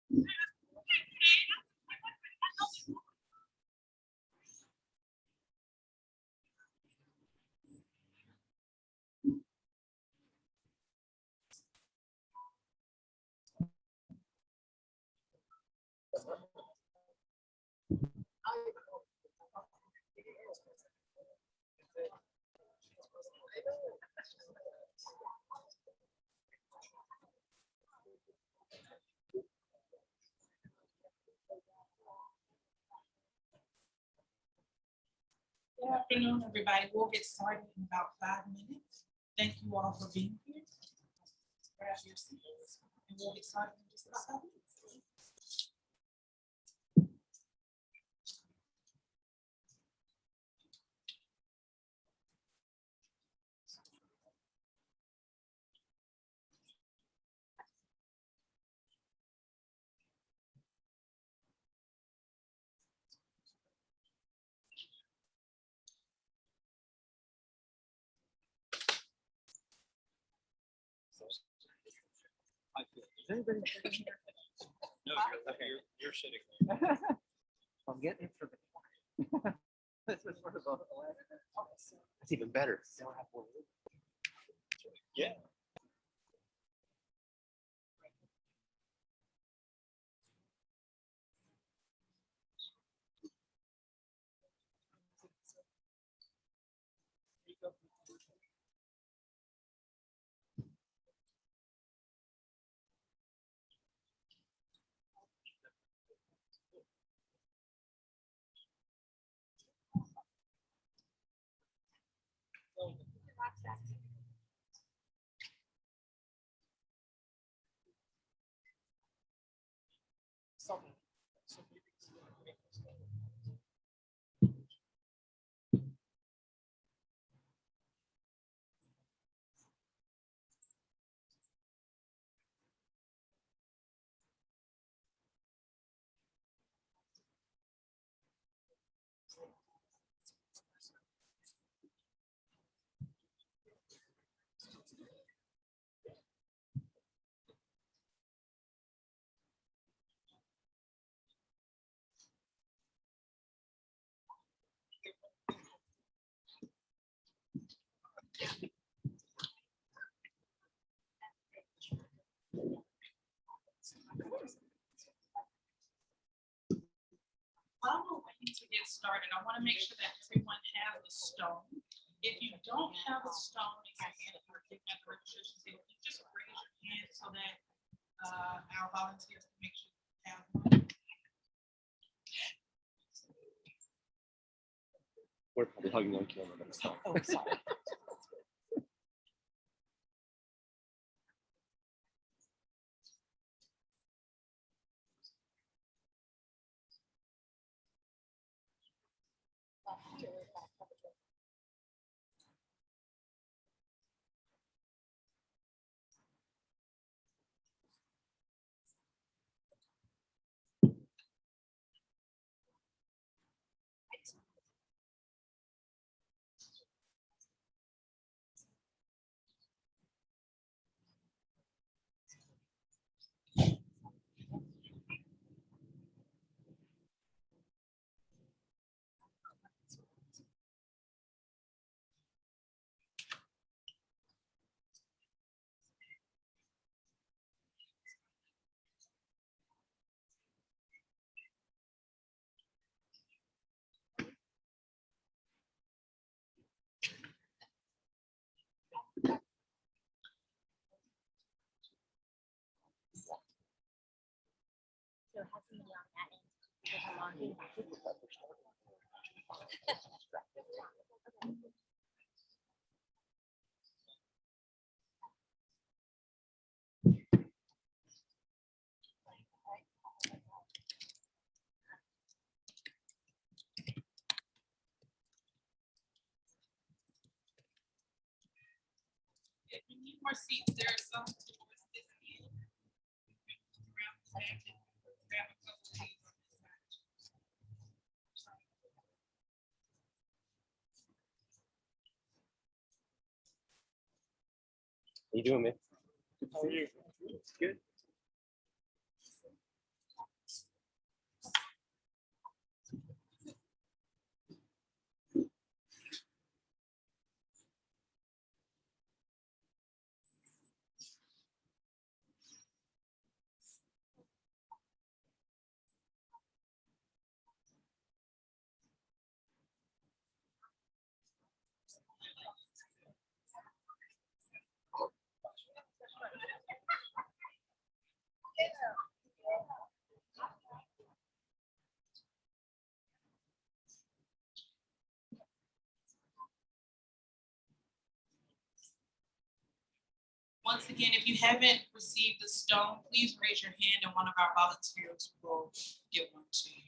Good afternoon, everybody. We'll get started in about 5 minutes. Thank you all for being here. Grab your seats, and we'll get started in just a second. Is anybody sitting here? No, you're sitting. I'm getting it for the. This is sort of a. That's even better. Yeah. While we're waiting to get started, I want to make sure that everyone has a stone. If you don't have a stone in your hand, you're looking at the registration table, you just raise your hand so that our volunteers can make sure you have one. We're probably hugging on camera next time. Oh, sorry. So it has to be on that end. There's a long thing back. If you need more seats, there are some towards this end. Around the back and grab a couple of these on this side. How you doing, man? How are you? Good. if you haven't received the stone, please raise your hand and one of our volunteers will get one to you.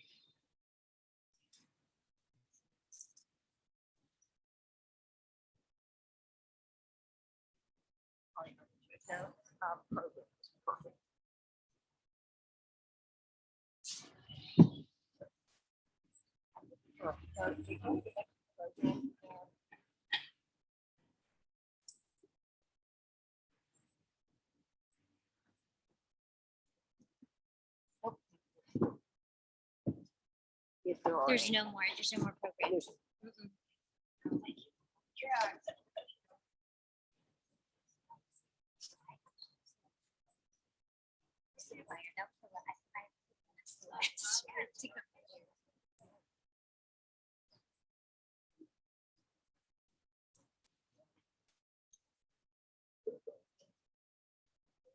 There's no more programs.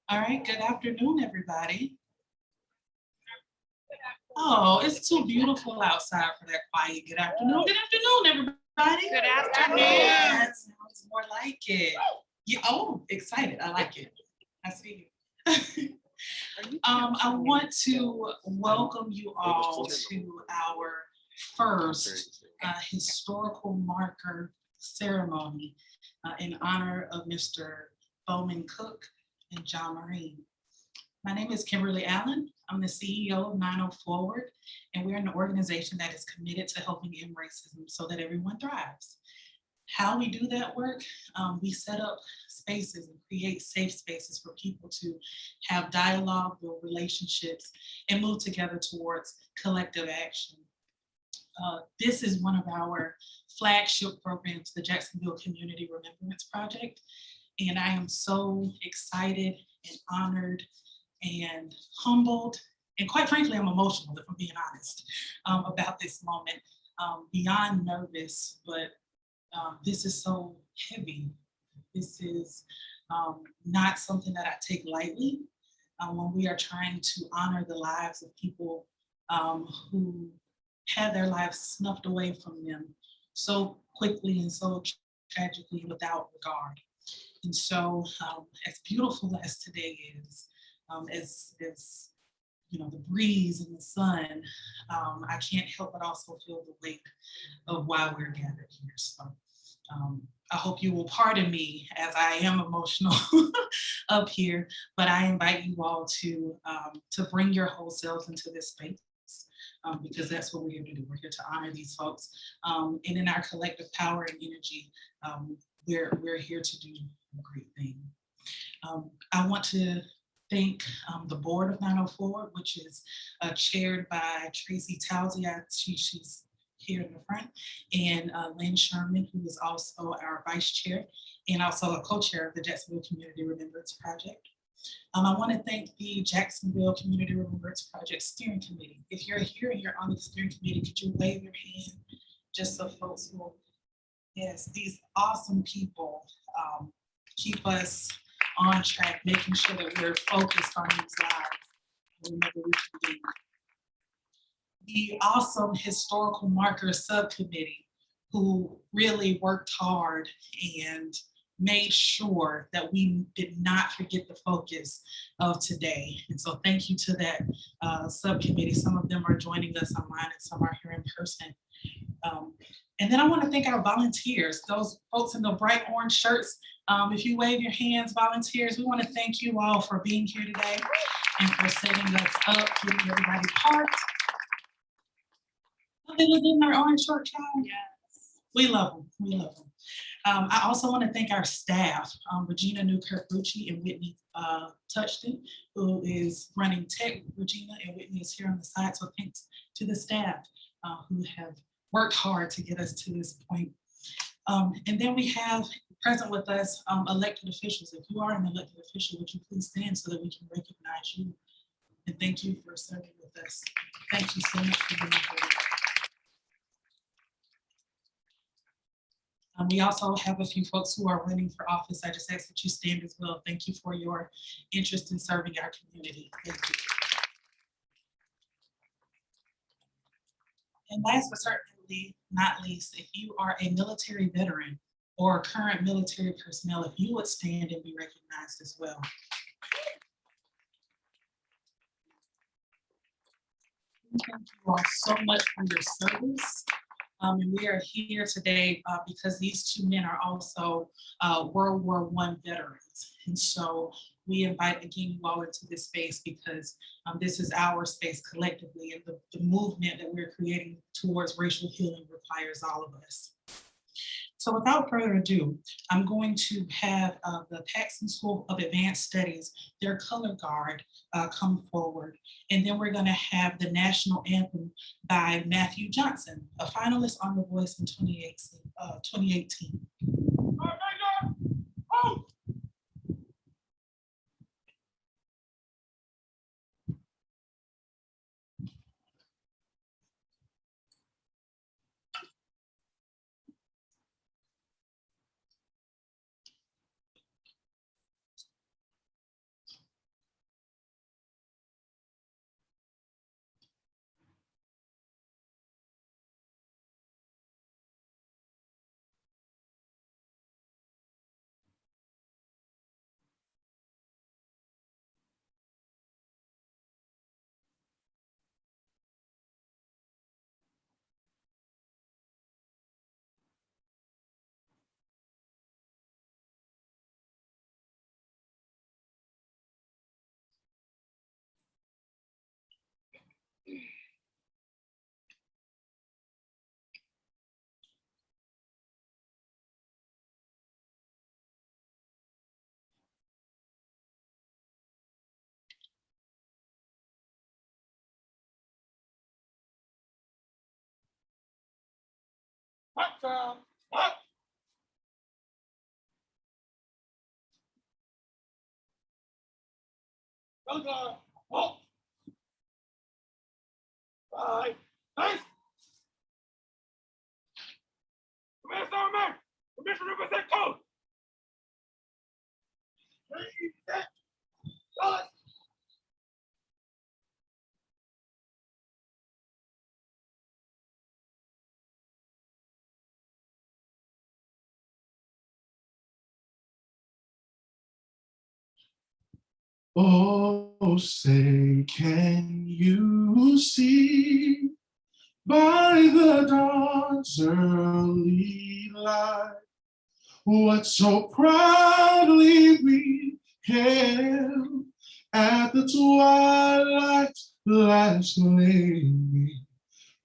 All right, good afternoon, everybody. Oh, it's too beautiful outside for that quiet. Good afternoon, everybody. Good afternoon. That sounds more like it. Yeah, oh, excited, I like it. I see you. I want to welcome you all to our first historical marker ceremony in honor of Mr. Bowman Cook and John Morine. My name is Kimberly Allen. I'm the CEO of 90 Forward, and we're an organization that is committed to helping end racism so that everyone thrives. How we do that work, we set up spaces and create safe spaces for people to have dialogue, build relationships, and move together towards collective action. This is one of our flagship programs, the Jacksonville Community Remembrance Project. And I am so excited and honored and humbled. And quite frankly, I'm emotional, if I'm being honest, about this moment. Beyond nervous, but this is so heavy. This is not something that I take lightly when we are trying to honor the lives of people who had their lives snuffed away from them so quickly and so tragically without regard. And so as beautiful as today is, as you know, the breeze and the sun, I can't help but also feel the weight of why we're gathered here. So I hope you will pardon me as I am emotional up here, but I invite you all to bring your whole selves into this space because that's what we're here to do. We're here to honor these folks. And in our collective power and energy, we're here to do a great thing. I want to thank the board of 904, which is chaired by Tracy Towsey. She's here in the front, and Lynn Sherman, who is also our vice chair and also a co-chair of the Jacksonville Community Remembrance Project. I want to thank the Jacksonville Community Remembrance Project Steering Committee. If you're here and you're on the steering committee, could you wave your hand just so folks will, yes, these awesome people keep us on track, making sure that we're focused on these lives. Remember, we can do. The awesome historical marker subcommittee who really worked hard and made sure that we did not forget the focus of today. And so thank you to that subcommittee. Some of them are joining us online and some are here in person. And then I want to thank our volunteers, those folks in the bright orange shirts. If you wave your hands, volunteers, we want to thank you all for being here today and for setting us up, getting everybody parked. They live in their orange shirt, child. Yes. We love them. We love them. I also want to thank our staff, Regina Newkirk-Rucci and Whitney Touchton, who is running tech. Regina and Whitney is here on the side. So thanks to the staff who have worked hard to get us to this point. And then we have present with us elected officials. If you are an elected official, would you please stand so that we can recognize you? And thank you for serving with us. Thank you so much for being here. We also have a few folks who are running for office. I just ask that you stand as well. Thank you for your interest in serving our community. Thank you. And last but certainly not least, if you are a military veteran or current military personnel, if you would stand and be recognized as well. Thank you all so much for your service. And we are here today because these two men are also World War I veterans. And so we invite again you all into this space because this is our space collectively, and the movement that we're creating towards racial healing requires all of us. So without further ado, I'm going to have the Paxton School of Advanced Studies, their color guard, come forward. And then we're going to have the national anthem by Matthew Johnson, a finalist on The Voice in 2018. Oh, say, can you see by the dawn's early light what so proudly we hailed at the twilight's last gleaming,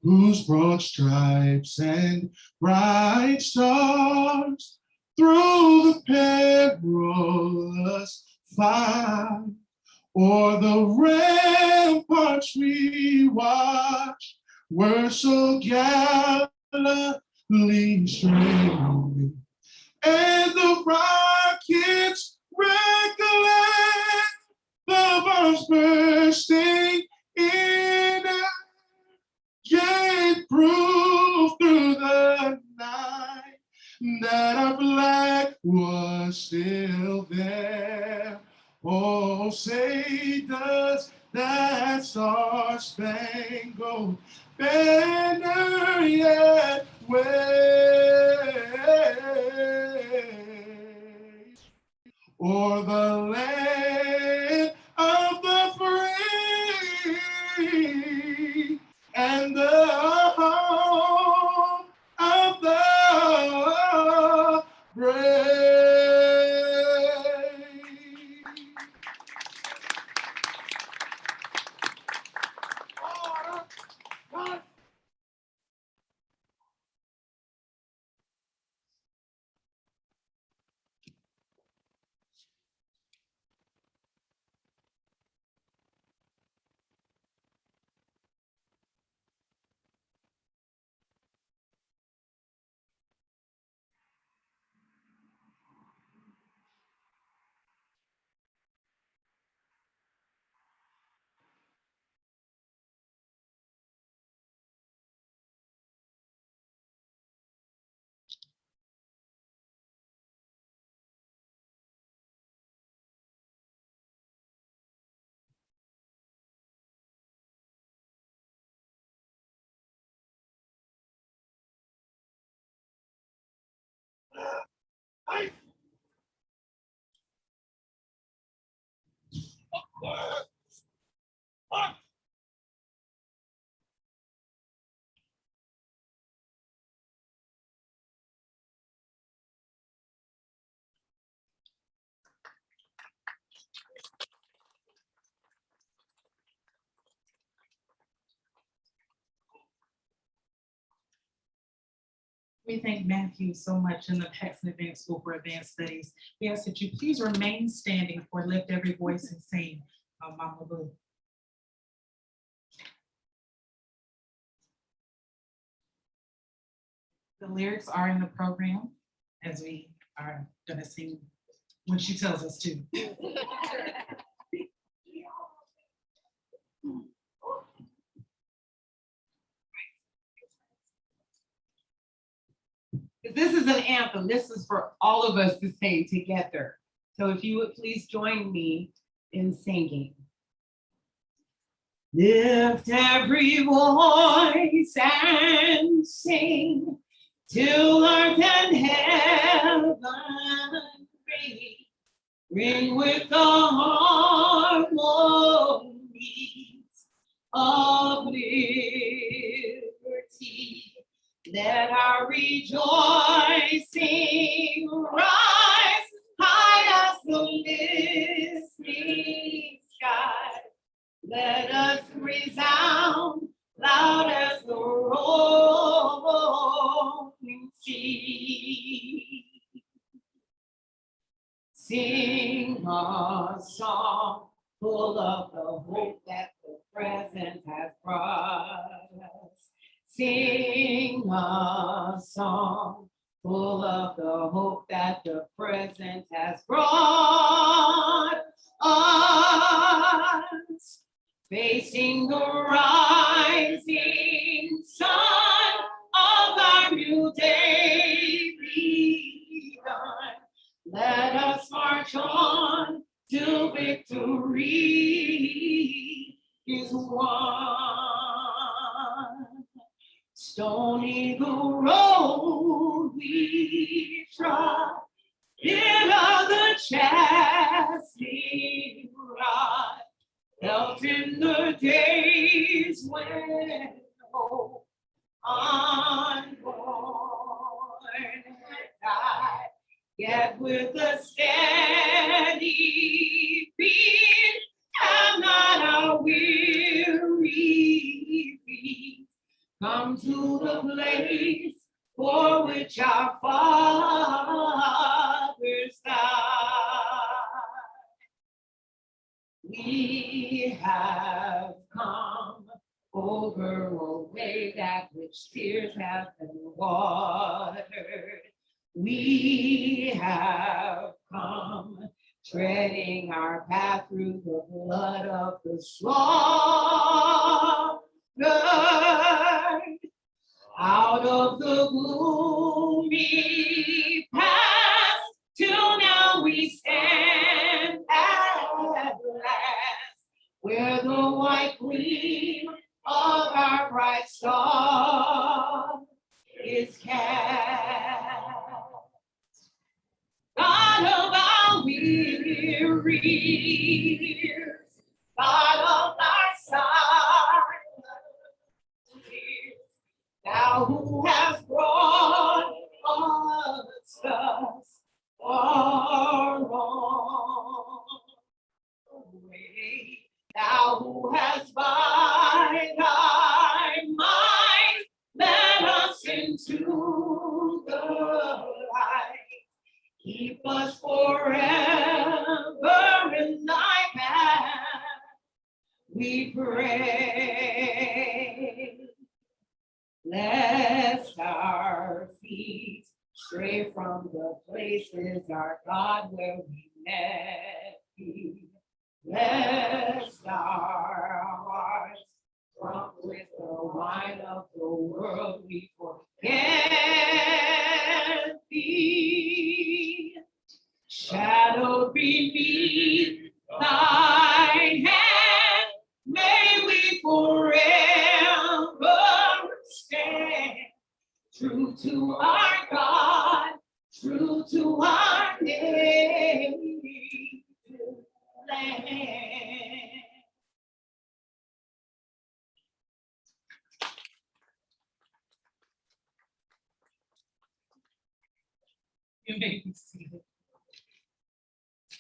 whose broad stripes and bright stars through the perilous fight o'er the ramparts we watched were so gallantly streaming, and the rockets recollect the bombs bursting in air, gave proof through the night that our flag was still there. Oh, say does that star-spangled banner yet wave o'er the land of the free and the home of the brave? We thank Matthew so much in the Paxton Advanced School for Advanced Studies. We ask that you please remain standing for Lift Every Voice and Sing, Mama Blue. The lyrics are in the program as we are gonna sing when she tells us to. This is an anthem. This is for all of us to sing together. So if you would please join me in singing. Lift every voice and sing till earth and heaven ring with the harmonies of liberty. Let our rejoicing rise high as the listening sky. Let us resound loud as the rolling sea. Sing a song full of the hope that the present has brought us. Sing a song full of the hope that the present has brought us. Facing the rising sun of our new day begun. Let us march on till victory is won. Stony the road we trod, bitter the chastening rod, felt in the days when hope unborn died. Yet with a steady beat and not our weary feet come to the place for which our fathers died. We have come over a way that which tears have been watered. We have come treading our path through the blood of the slaughtered. Out of the gloomy past till now we stand at last, where the white gleam of our bright star is cast. God of our weary years, God of our silent tears, thou who hast brought us thus far on the way, thou who hast by thy might led us into the light. Keep us forever in thy path, we pray. Lest our feet stray from the places, our God, where we met thee. Lest our hearts drunk with the wine of the world, we forget thee. Shadowed beneath thy hand, may we forever stand, true to our God, true to our native land. You may be seated.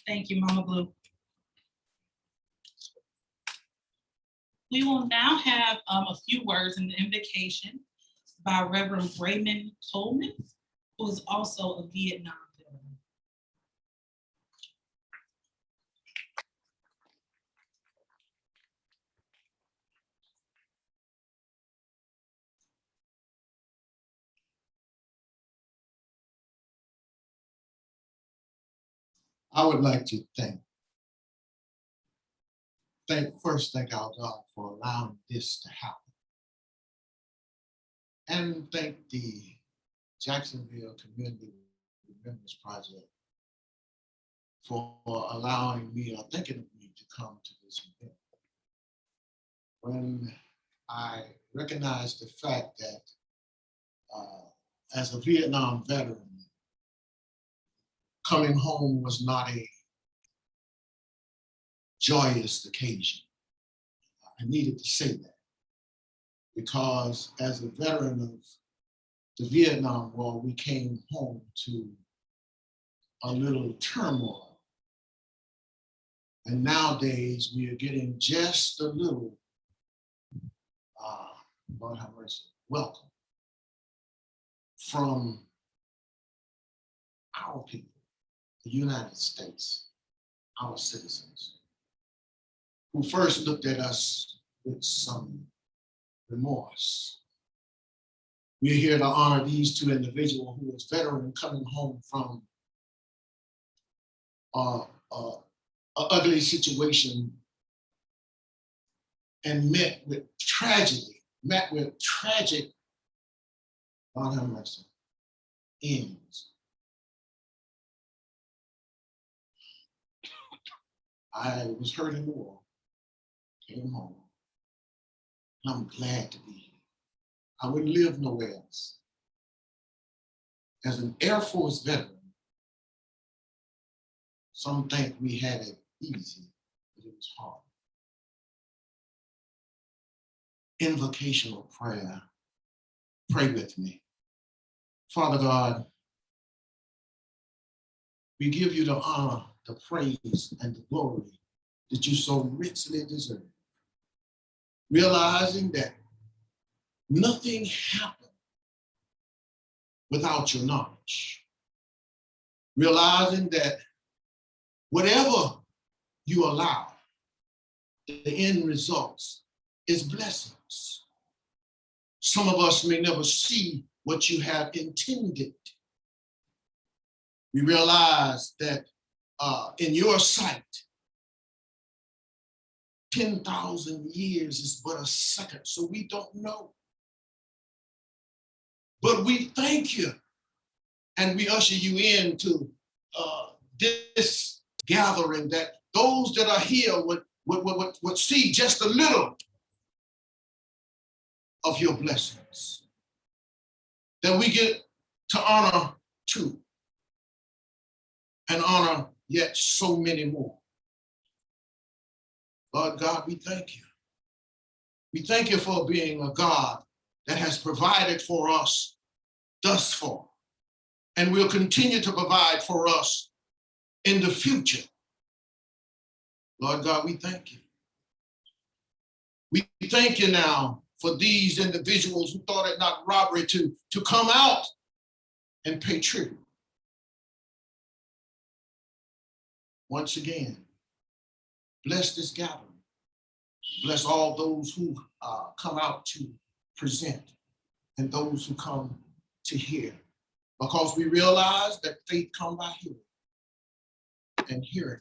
Thank you, Mama Blue. We will now have a few words in the invocation. by Reverend Raymond Coleman, who is also a Vietnam veteran. I would like to thank our God for allowing this to happen. And thank the Jacksonville Community Remembrance Project for allowing me or thinking of me to come to this event. When I recognized the fact that as a Vietnam veteran, coming home was not a joyous occasion. I needed to say that because as a veteran of the Vietnam War, we came home to a little turmoil. And nowadays we are getting just a little, Lord have mercy, welcome from our people, the United States, our citizens, who first looked at us with some remorse. We're here to honor these two individuals who was veteran coming home from an ugly situation and met with tragic, God have mercy, ends. I was hurt in the war, came home. I'm glad to be here. I wouldn't live nowhere else. As an Air Force veteran, some think we had it easy, but it was hard. Invocational prayer. Pray with me. Father God, we give you the honor, the praise, and the glory that you so richly deserve. Realizing that nothing happened without your knowledge. Realizing that whatever you allow, the end results is blessings. Some of us may never see what you have intended. We realize that in your sight, 10,000 years is but a second, so we don't know. But we thank you, and we usher you into this gathering, that those that are here would see just a little of your blessings, that we get to honor too, and honor yet so many more. Lord God, we thank you. We thank you for being a God that has provided for us thus far, and will continue to provide for us in the future. Lord God, we thank you. We thank you now for these individuals who thought it not robbery to come out and pay tribute. Once again, bless this gathering. Bless all those who come out to present and those who come to hear, because we realize that faith comes by hearing, and hearing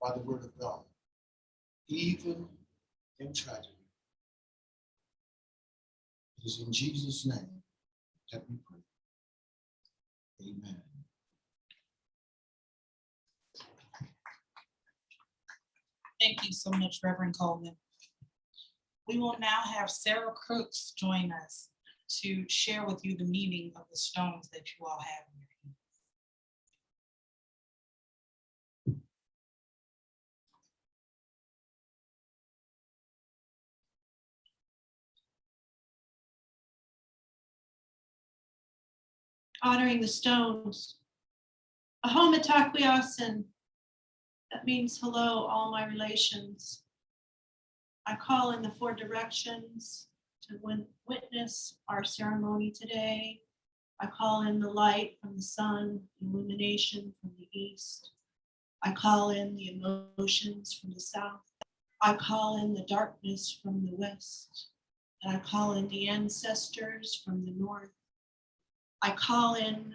by the word of God, even in tragedy. It is in Jesus' name that we pray. Amen. Thank you so much, Reverend Coleman. We will now have Sarah Crooks join us to share with you the meaning of the stones that you all have in your hands. Honoring the stones. Ahoma Takwiasin, that means hello, all my relations. I call in the four directions to witness our ceremony today. I call in the light from the sun, illumination from the east. I call in the emotions from the south. I call in the darkness from the west. And I call in the ancestors from the north. I call in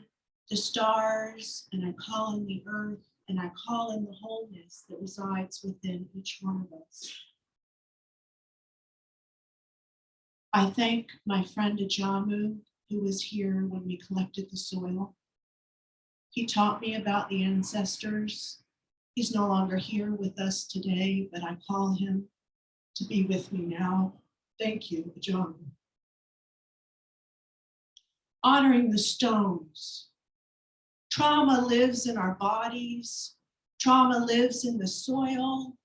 the stars, and I call in the earth, and I call in the wholeness that resides within each one of us. I thank my friend Ajamu, who was here when we collected the soil. He taught me about the ancestors. He's no longer here with us today, but I call him to be with me now. Thank you, Ajamu. Honoring the stones. Trauma lives in our bodies. Trauma lives in the soil.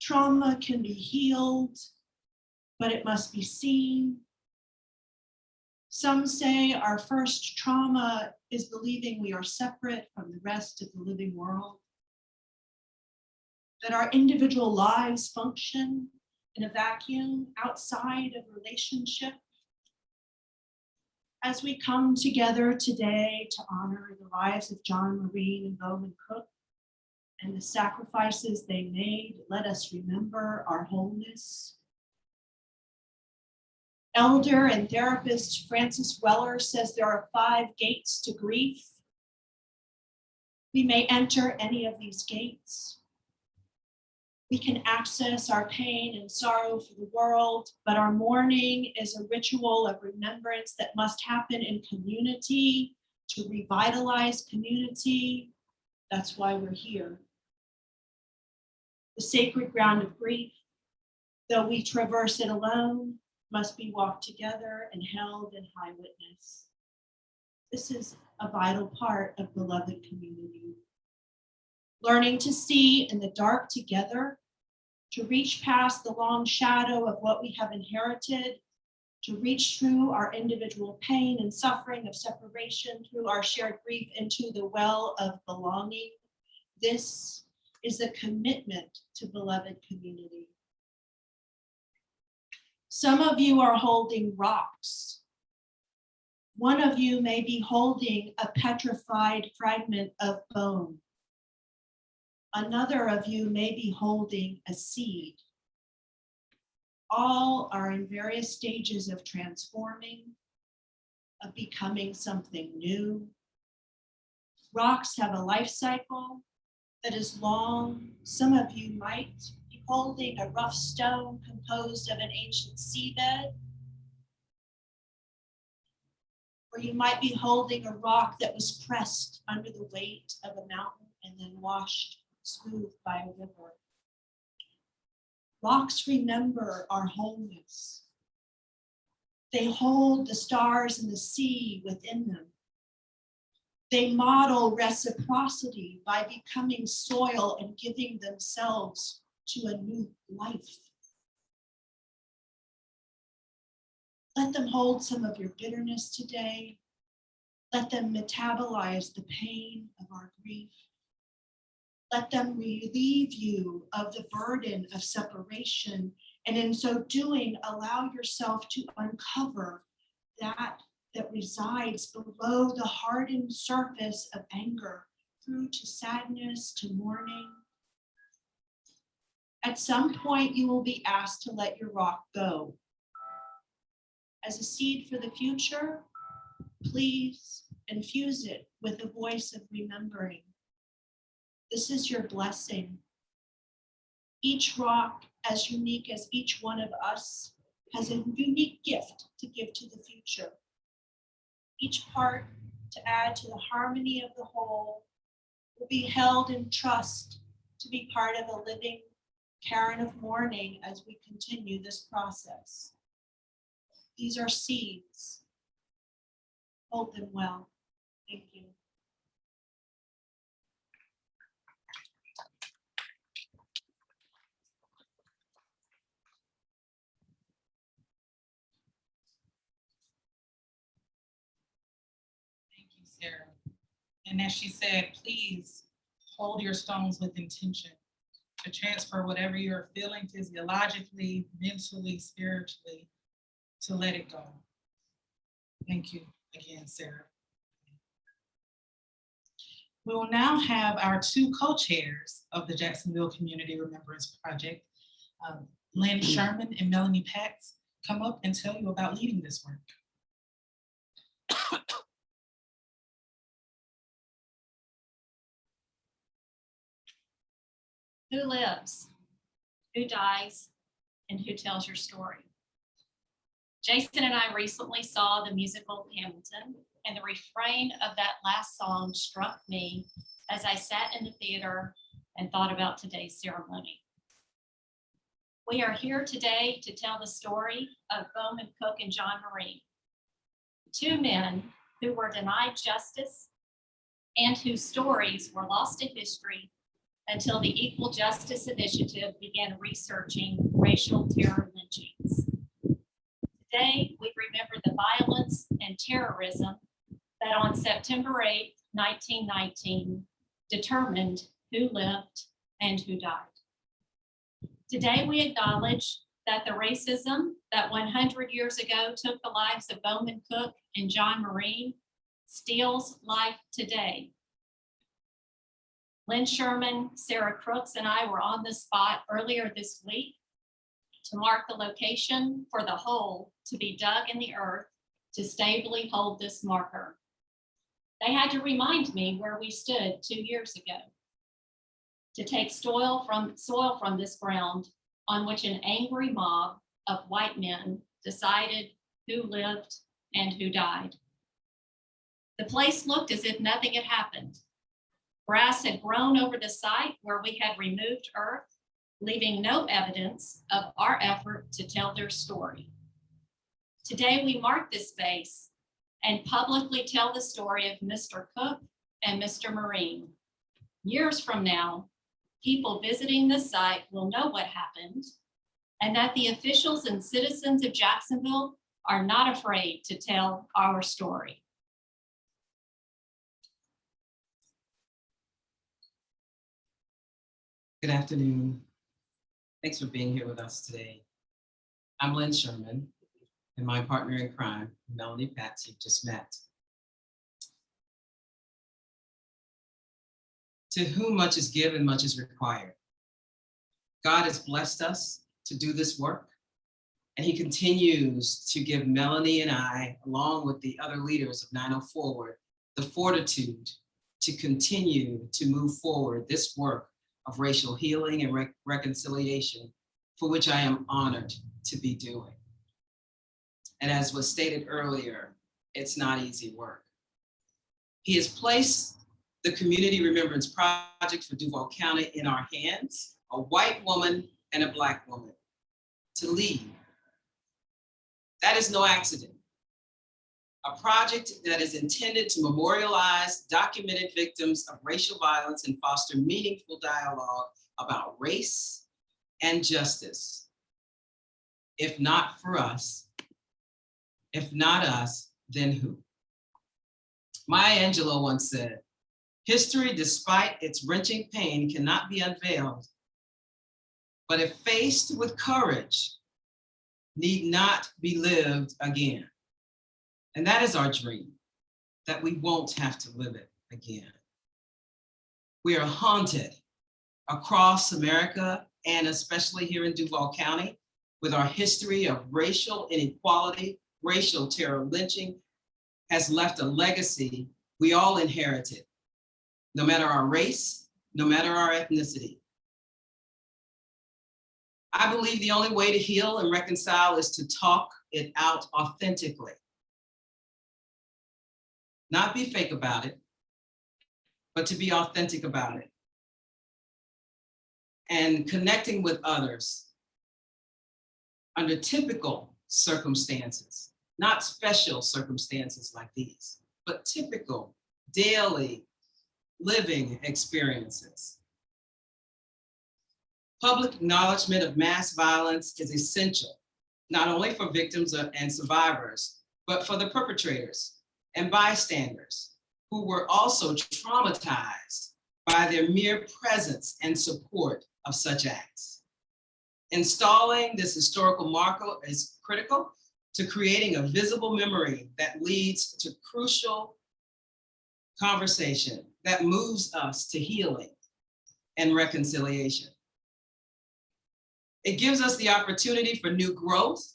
Trauma can be healed, but it must be seen. Some say our first trauma is believing we are separate from the rest of the living world, that our individual lives function in a vacuum outside of relationship. As we come together today to honor the lives of John Morine and Bowman Cook and the sacrifices they made, let us remember our wholeness. Elder and therapist Francis Weller says there are 5 gates to grief. We may enter any of these gates. We can access our pain and sorrow for the world, but our mourning is a ritual of remembrance that must happen in community to revitalize community. That's why we're here. The sacred ground of grief, though we traverse it alone, must be walked together and held in high witness. This is a vital part of beloved community. Learning to see in the dark together, to reach past the long shadow of what we have inherited, to reach through our individual pain and suffering of separation, through our shared grief into the well of belonging. This is a commitment to beloved community. Some of you are holding rocks. One of you may be holding a petrified fragment of bone. Another of you may be holding a seed. All are in various stages of transforming, of becoming something new. Rocks have a life cycle that is long. Some of you might be holding a rough stone composed of an ancient seabed. Or you might be holding a rock that was pressed under the weight of a mountain and then washed smooth by a river. Rocks remember our wholeness. They hold the stars and the sea within them. They model reciprocity by becoming soil and giving themselves to a new life. Let them hold some of your bitterness today. Let them metabolize the pain of our grief. Let them relieve you of the burden of separation, and in so doing, allow yourself to uncover that resides below the hardened surface of anger, through to sadness, to mourning. At some point, you will be asked to let your rock go. As a seed for the future, please infuse it with a voice of remembering. This is your blessing. Each rock, as unique as each one of us, has a unique gift to give to the future. Each part to add to the harmony of the whole will be held in trust to be part of a living cairn of mourning as we continue this process. These are seeds. Hold them well. Thank you. Thank you, Sarah. And as she said, please hold your stones with intention to transfer whatever you're feeling physiologically, mentally, spiritually to let it go. Thank you again, Sarah. We will now have our two co-chairs of the Jacksonville Community Remembrance Project, Lynn Sherman and Melanie Patz, come up and tell you about leading this work. Who lives, who dies, and who tells your story? Jason and I recently saw the musical Hamilton, and the refrain of that last song struck me as I sat in the theater and thought about today's ceremony. We are here today to tell the story of Bowman Cook and John Morine, two men who were denied justice and whose stories were lost to history until the Equal Justice Initiative began researching racial terror lynchings. Today, we remember the violence and terrorism that on September 8, 1919, determined who lived and who died. Today, we acknowledge that the racism that 100 years ago took the lives of Bowman Cook and John Morine steals life today. Lynn Sherman, Sarah Crooks, and I were on the spot earlier this week to mark the location for the hole to be dug in the earth to stably hold this marker. They had to remind me where we stood 2 years ago, to take soil from this ground on which an angry mob of white men decided who lived and who died. The place looked as if nothing had happened. Grass had grown over the site where we had removed earth, leaving no evidence of our effort to tell their story. Today, we mark this space and publicly tell the story of Mr. Cook and Mr. Morine. Years from now, people visiting the site will know what happened and that the officials and citizens of Jacksonville are not afraid to tell our story. Good afternoon. Thanks for being here with us today. I'm Lynn Sherman, and my partner in crime, Melanie Patz, you've just met. To whom much is given, much is required. God has blessed us to do this work, and he continues to give Melanie and I, along with the other leaders of 904 Forward, the fortitude to continue to move forward this work of racial healing and reconciliation, for which I am honored to be doing. And as was stated earlier, it's not easy work. He has placed the Community Remembrance Project for Duval County in our hands, a white woman and a Black woman, to lead. That is no accident. A project that is intended to memorialize documented victims of racial violence and foster meaningful dialogue about race and justice. If not for us, if not us, then who? Maya Angelou once said, "History, despite its wrenching pain, cannot be unveiled, but if faced with courage, need not be lived again." And that is our dream, that we won't have to live it again. We are haunted across America and especially here in Duval County with our history of racial inequality. Racial terror lynching has left a legacy we all inherited, no matter our race, no matter our ethnicity. I believe the only way to heal and reconcile is to talk it out authentically. Not be fake about it, but to be authentic about it. And connecting with others under typical circumstances, not special circumstances like these, but typical daily living experiences. Public acknowledgement of mass violence is essential, not only for victims and survivors, but for the perpetrators and bystanders who were also traumatized by their mere presence and support of such acts. Installing this historical marker is critical to creating a visible memory that leads to crucial conversation that moves us to healing and reconciliation. It gives us the opportunity for new growth.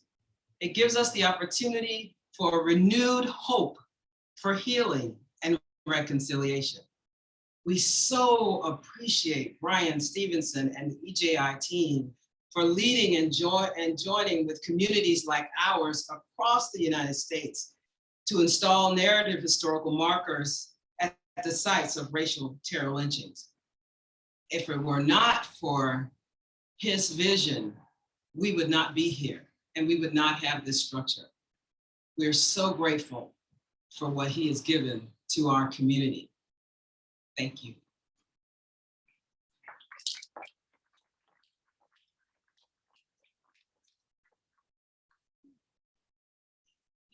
It gives us the opportunity for renewed hope for healing and reconciliation. We so appreciate Brian Stevenson and the EJI team for leading and joining with communities like ours across the United States to install narrative historical markers at the sites of racial terror lynchings. If it were not for his vision, we would not be here and we would not have this structure. We're so grateful for what he has given to our community. Thank you.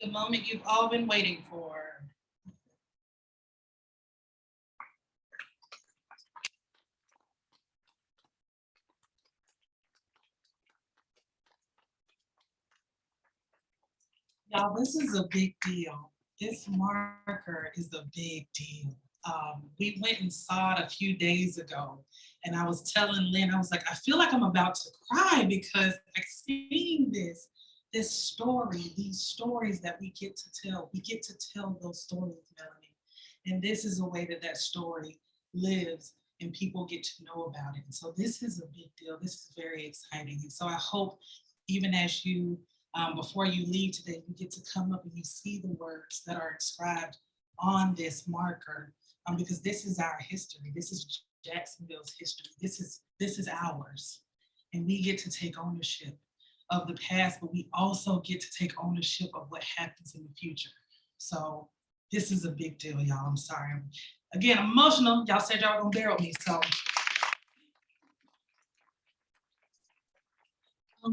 The moment you've all been waiting for. Y'all, this is a big deal. This marker is a big deal. We went and saw it a few days ago, and I was telling Lynn, I was like, I feel like I'm about to cry because I've seen this story, these stories that we get to tell. We get to tell those stories, Melanie. And this is a way that that story lives and people get to know about it. And so this is a big deal. This is very exciting. And so I hope even as you, before you leave today, you get to come up and you see the words that are inscribed on this marker, because this is our history. This is Jacksonville's history. This is ours. And we get to take ownership of the past, but we also get to take ownership of what happens in the future. So this is a big deal, y'all. I'm sorry. Again, I'm emotional. Y'all said y'all were gonna bear with me, so.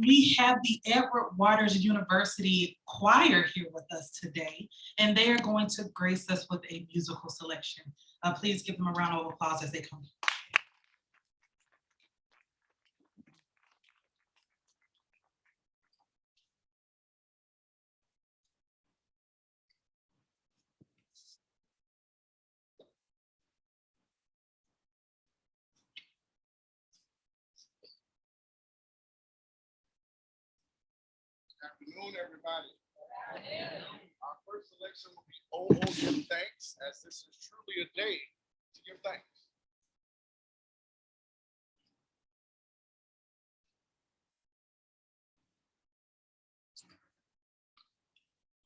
We have the Edward Waters University choir here with us today, and they are going to grace us with a musical selection. Please give them a round of applause as they come. Afternoon, everybody. Our first selection will be Oh, Give Thanks, as this is truly a day to give thanks.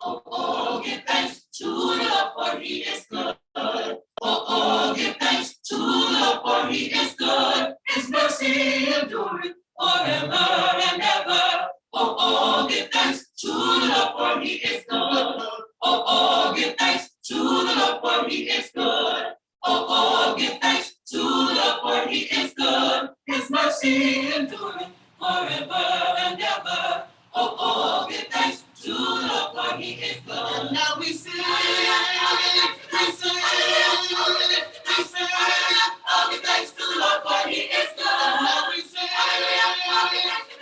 Oh, oh, give thanks to the Lord, for he is good. Oh, oh, give thanks to the Lord, for he is good. His mercy endureth forever and ever. Oh, oh, give thanks to the Lord, for he is good. Oh, oh, give thanks to the Lord, for he is good. Oh, oh, give thanks to the Lord, for he is good. His mercy endureth forever and ever. Oh, oh, give thanks to the Lord, for he is good. And now we sing, we sing, we sing. Oh, give thanks to the Lord, for he is good. And now we sing,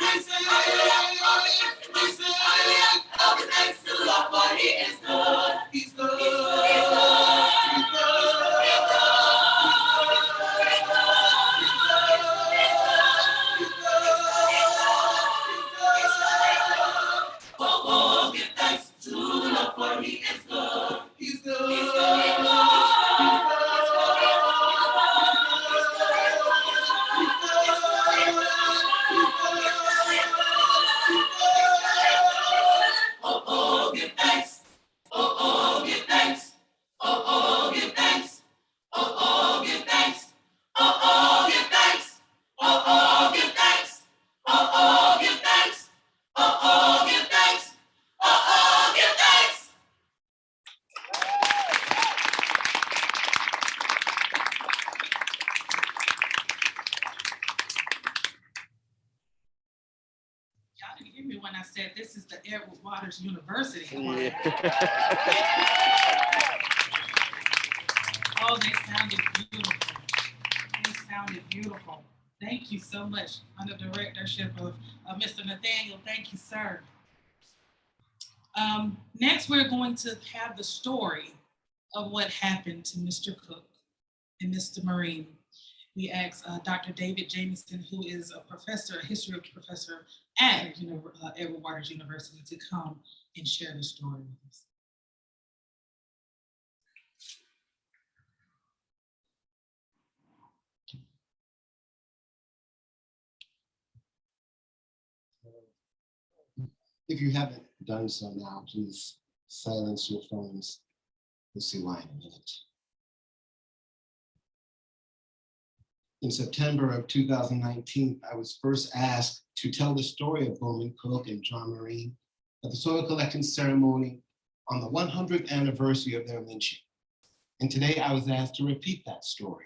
we sing, we sing. Oh, give thanks to the Lord, for he is good. He's good. He's good. He's good. He's good. He's Oh, oh, give thanks to the Lord, for he is good. He's good. He's good. He's good. Oh, oh, give thanks. Oh, oh, give thanks. Oh, oh, give thanks. Oh, oh, give thanks. Oh, oh, give thanks. Oh, oh, give thanks. Oh, oh, give thanks. Oh, oh, give thanks. Oh, oh, give thanks. Y'all didn't hear me when I said this is the Edward Waters University. Yeah. Oh, they sounded beautiful. They sounded beautiful. Thank you so much, under directorship of Mr. Nathaniel. Thank you, sir. Next, we're going to have the story of what happened to Mr. Cook and Mr. Morine. We asked Dr. David Jameson, who is a professor, a history professor at Edward Waters University, to come and share the story with us. If you haven't done so now, please silence your phones. We'll see why in a minute. In September of 2019, I was first asked to tell the story of Bowman Cook and John Morine at the soil collection ceremony on the 100th anniversary of their lynching. And today I was asked to repeat that story.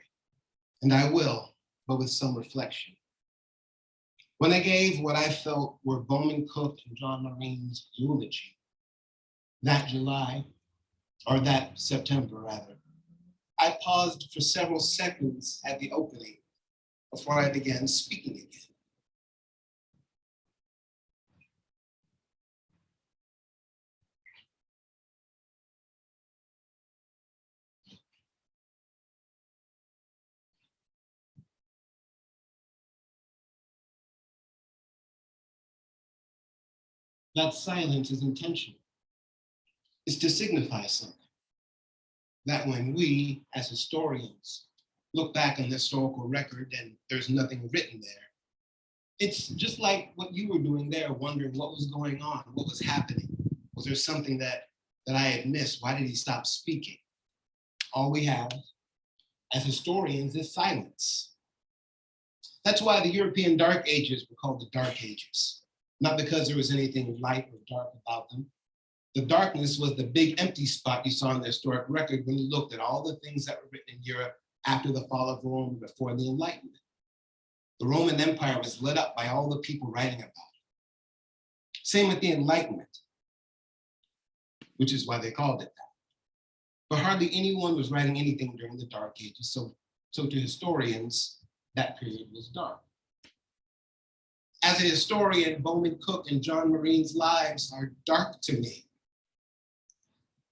And I will, but with some reflection. When I gave what I felt were Bowman Cook and John Morine's eulogy that July, or that September rather, I paused for several seconds at the opening before I began speaking again. That silence is intentional. It's to signify something. That when we, as historians, look back on the historical record and there's nothing written there, it's just like what you were doing there, wondering what was going on, what was happening. Was there something that I had missed? Why did he stop speaking? All we have as historians is silence. That's why the European Dark Ages were called the Dark Ages. Not because there was anything light or dark about them. The darkness was the big empty spot you saw in the historic record when you looked at all the things that were written in Europe after the fall of Rome, before the Enlightenment. The Roman Empire was lit up by all the people writing about it. Same with the Enlightenment, which is why they called it that. But hardly anyone was writing anything during the Dark Ages, so to historians, that period was dark. As a historian, Bowman Cook and John Morine's lives are dark to me.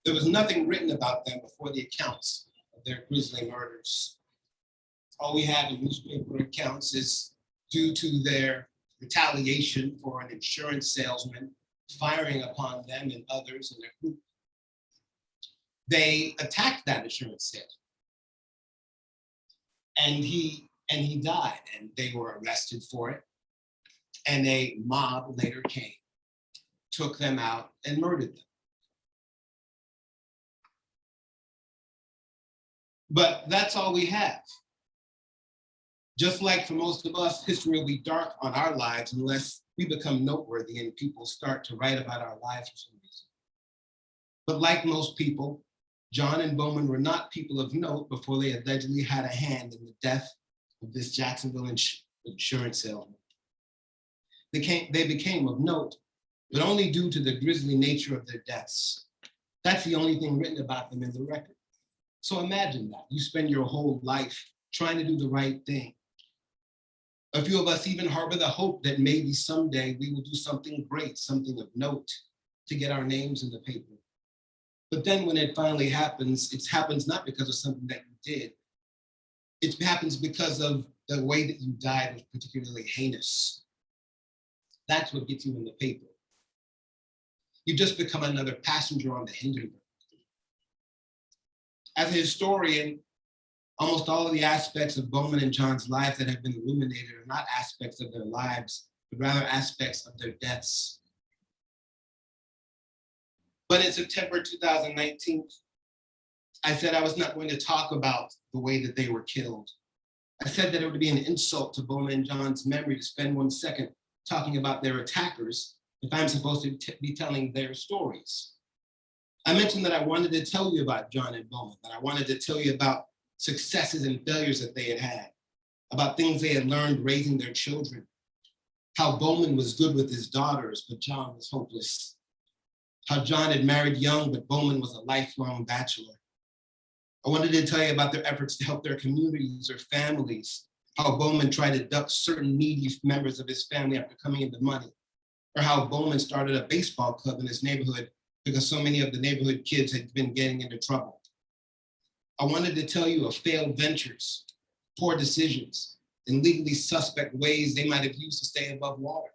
There was nothing written about them before the accounts of their grisly murders. All we have in newspaper accounts is due to their retaliation for an insurance salesman firing upon them and others in their group. They attacked that insurance salesman. And he died, and they were arrested for it. And a mob later came, took them out, and murdered them. But that's all we have. Just like for most of us, history will be dark on our lives unless we become noteworthy and people start to write about our lives for some reason. But like most people, John and Bowman were not people of note before they allegedly had a hand in the death of this Jacksonville insurance salesman. They became of note, but only due to the grisly nature of their deaths. That's the only thing written about them in the record. So imagine that. You spend your whole life trying to do the right thing. A few of us even harbor the hope that maybe someday we will do something great, something of note to get our names in the paper. But then when it finally happens, it happens not because of something that you did. It happens because of the way that you died was particularly heinous. That's what gets you in the paper. You just become another passenger on the Hindenburg. As a historian, almost all of the aspects of Bowman and John's lives that have been illuminated are not aspects of their lives, but rather aspects of their deaths. But in September 2019, I said I was not going to talk about the way that they were killed. I said that it would be an insult to Bowman and John's memory to spend 1 second talking about their attackers if I'm supposed to be telling their stories. I mentioned that I wanted to tell you about John and Bowman, that I wanted to tell you about successes and failures that they had, about things they had learned raising their children, how Bowman was good with his daughters, but John was hopeless, how John had married young, but Bowman was a lifelong bachelor. I wanted to tell you about their efforts to help their communities or families, how Bowman tried to duck certain needy members of his family after coming into money, or how Bowman started a baseball club in his neighborhood because so many of the neighborhood kids had been getting into trouble. I wanted to tell you of failed ventures, poor decisions, and legally suspect ways they might have used to stay above water.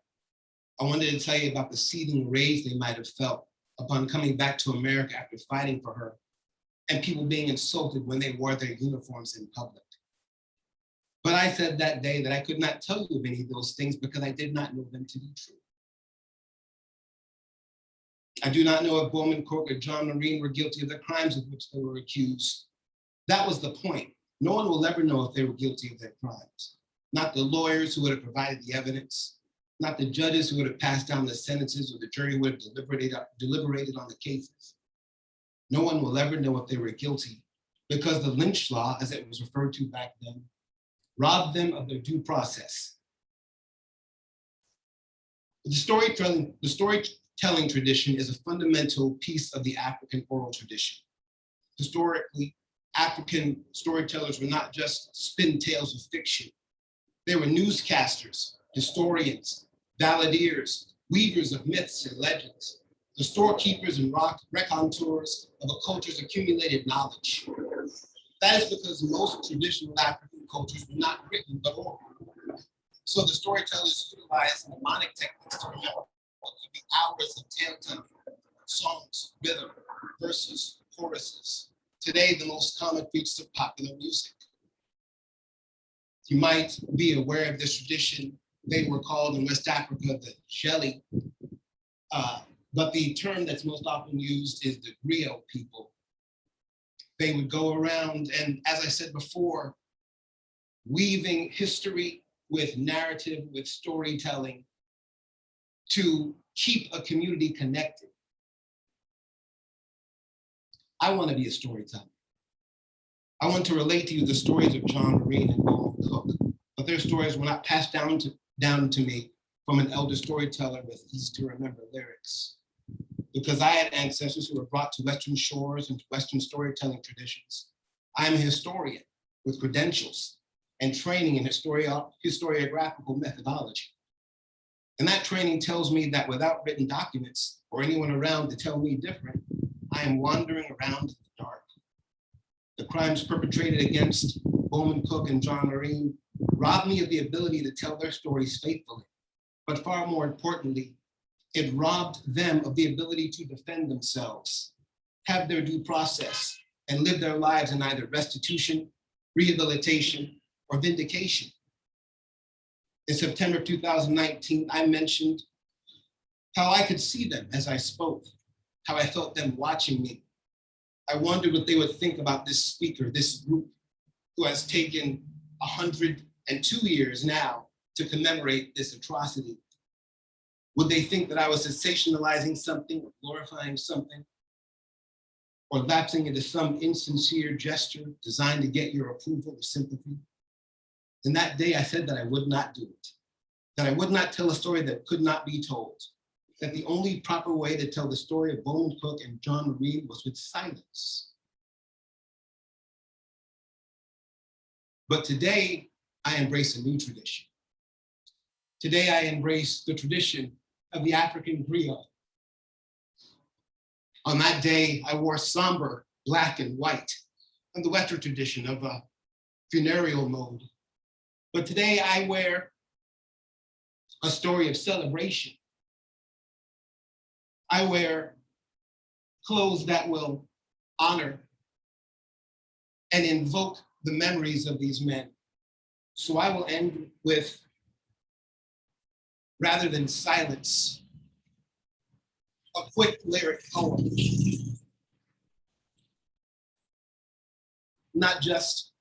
I wanted to tell you about the seething rage they might have felt upon coming back to America after fighting for her, and people being insulted when they wore their uniforms in public. But I said that day that I could not tell you of any of those things because I did not know them to be true. I do not know if Bowman, Cook, or John Morine were guilty of the crimes of which they were accused. That was the point. No one will ever know if they were guilty of their crimes. Not the lawyers who would have provided the evidence, not the judges who would have passed down the sentences, or the jury who would have deliberated on the cases. No one will ever know if they were guilty because the lynch law, as it was referred to back then, robbed them of their due process. The storytelling tradition is a fundamental piece of the African oral tradition. Historically, African storytellers were not just spin tales of fiction. They were newscasters, historians, balladeers, weavers of myths and legends, the storekeepers and raconteurs of a culture's accumulated knowledge. That is because most traditional African cultures were not written but oral. So the storytellers utilized mnemonic techniques to remember what could be hours of tale-telling, songs, rhythm, verses, choruses. Today, the most common features of popular music. You might be aware of this tradition. They were called in West Africa the jelly, but the term that's most often used is the griot people. They would go around and, as I said before, weaving history with narrative, with storytelling to keep a community connected. I want to be a storyteller. I want to relate to you the stories of John Morine and Bowman Cook, but their stories were not passed down to me from an elder storyteller with easy to remember lyrics. Because I had ancestors who were brought to Western shores and to Western storytelling traditions, I am a historian with credentials and training in historiographical methodology. And that training tells me that without written documents or anyone around to tell me different, I am wandering around in the dark. The crimes perpetrated against Bowman Cook and John Morine robbed me of the ability to tell their stories faithfully. But far more importantly, it robbed them of the ability to defend themselves, have their due process, and live their lives in either restitution, rehabilitation, or vindication. In September 2019, I mentioned how I could see them as I spoke, how I felt them watching me. I wondered what they would think about this speaker, this group who has taken 102 years now to commemorate this atrocity. Would they think that I was sensationalizing something or glorifying something, or lapsing into some insincere gesture designed to get your approval or sympathy? And that day I said that I would not do it, that I would not tell a story that could not be told, that the only proper way to tell the story of Bowman Cook and John Morine was with silence. But today I embrace a new tradition. Today I embrace the tradition of the African griot. On that day, I wore somber black and white, and the Western tradition of a funereal mode. But today I wear a story of celebration. I wear clothes that will honor and invoke the memories of these men. So I will end with, rather than silence, a quick lyric poem. Not just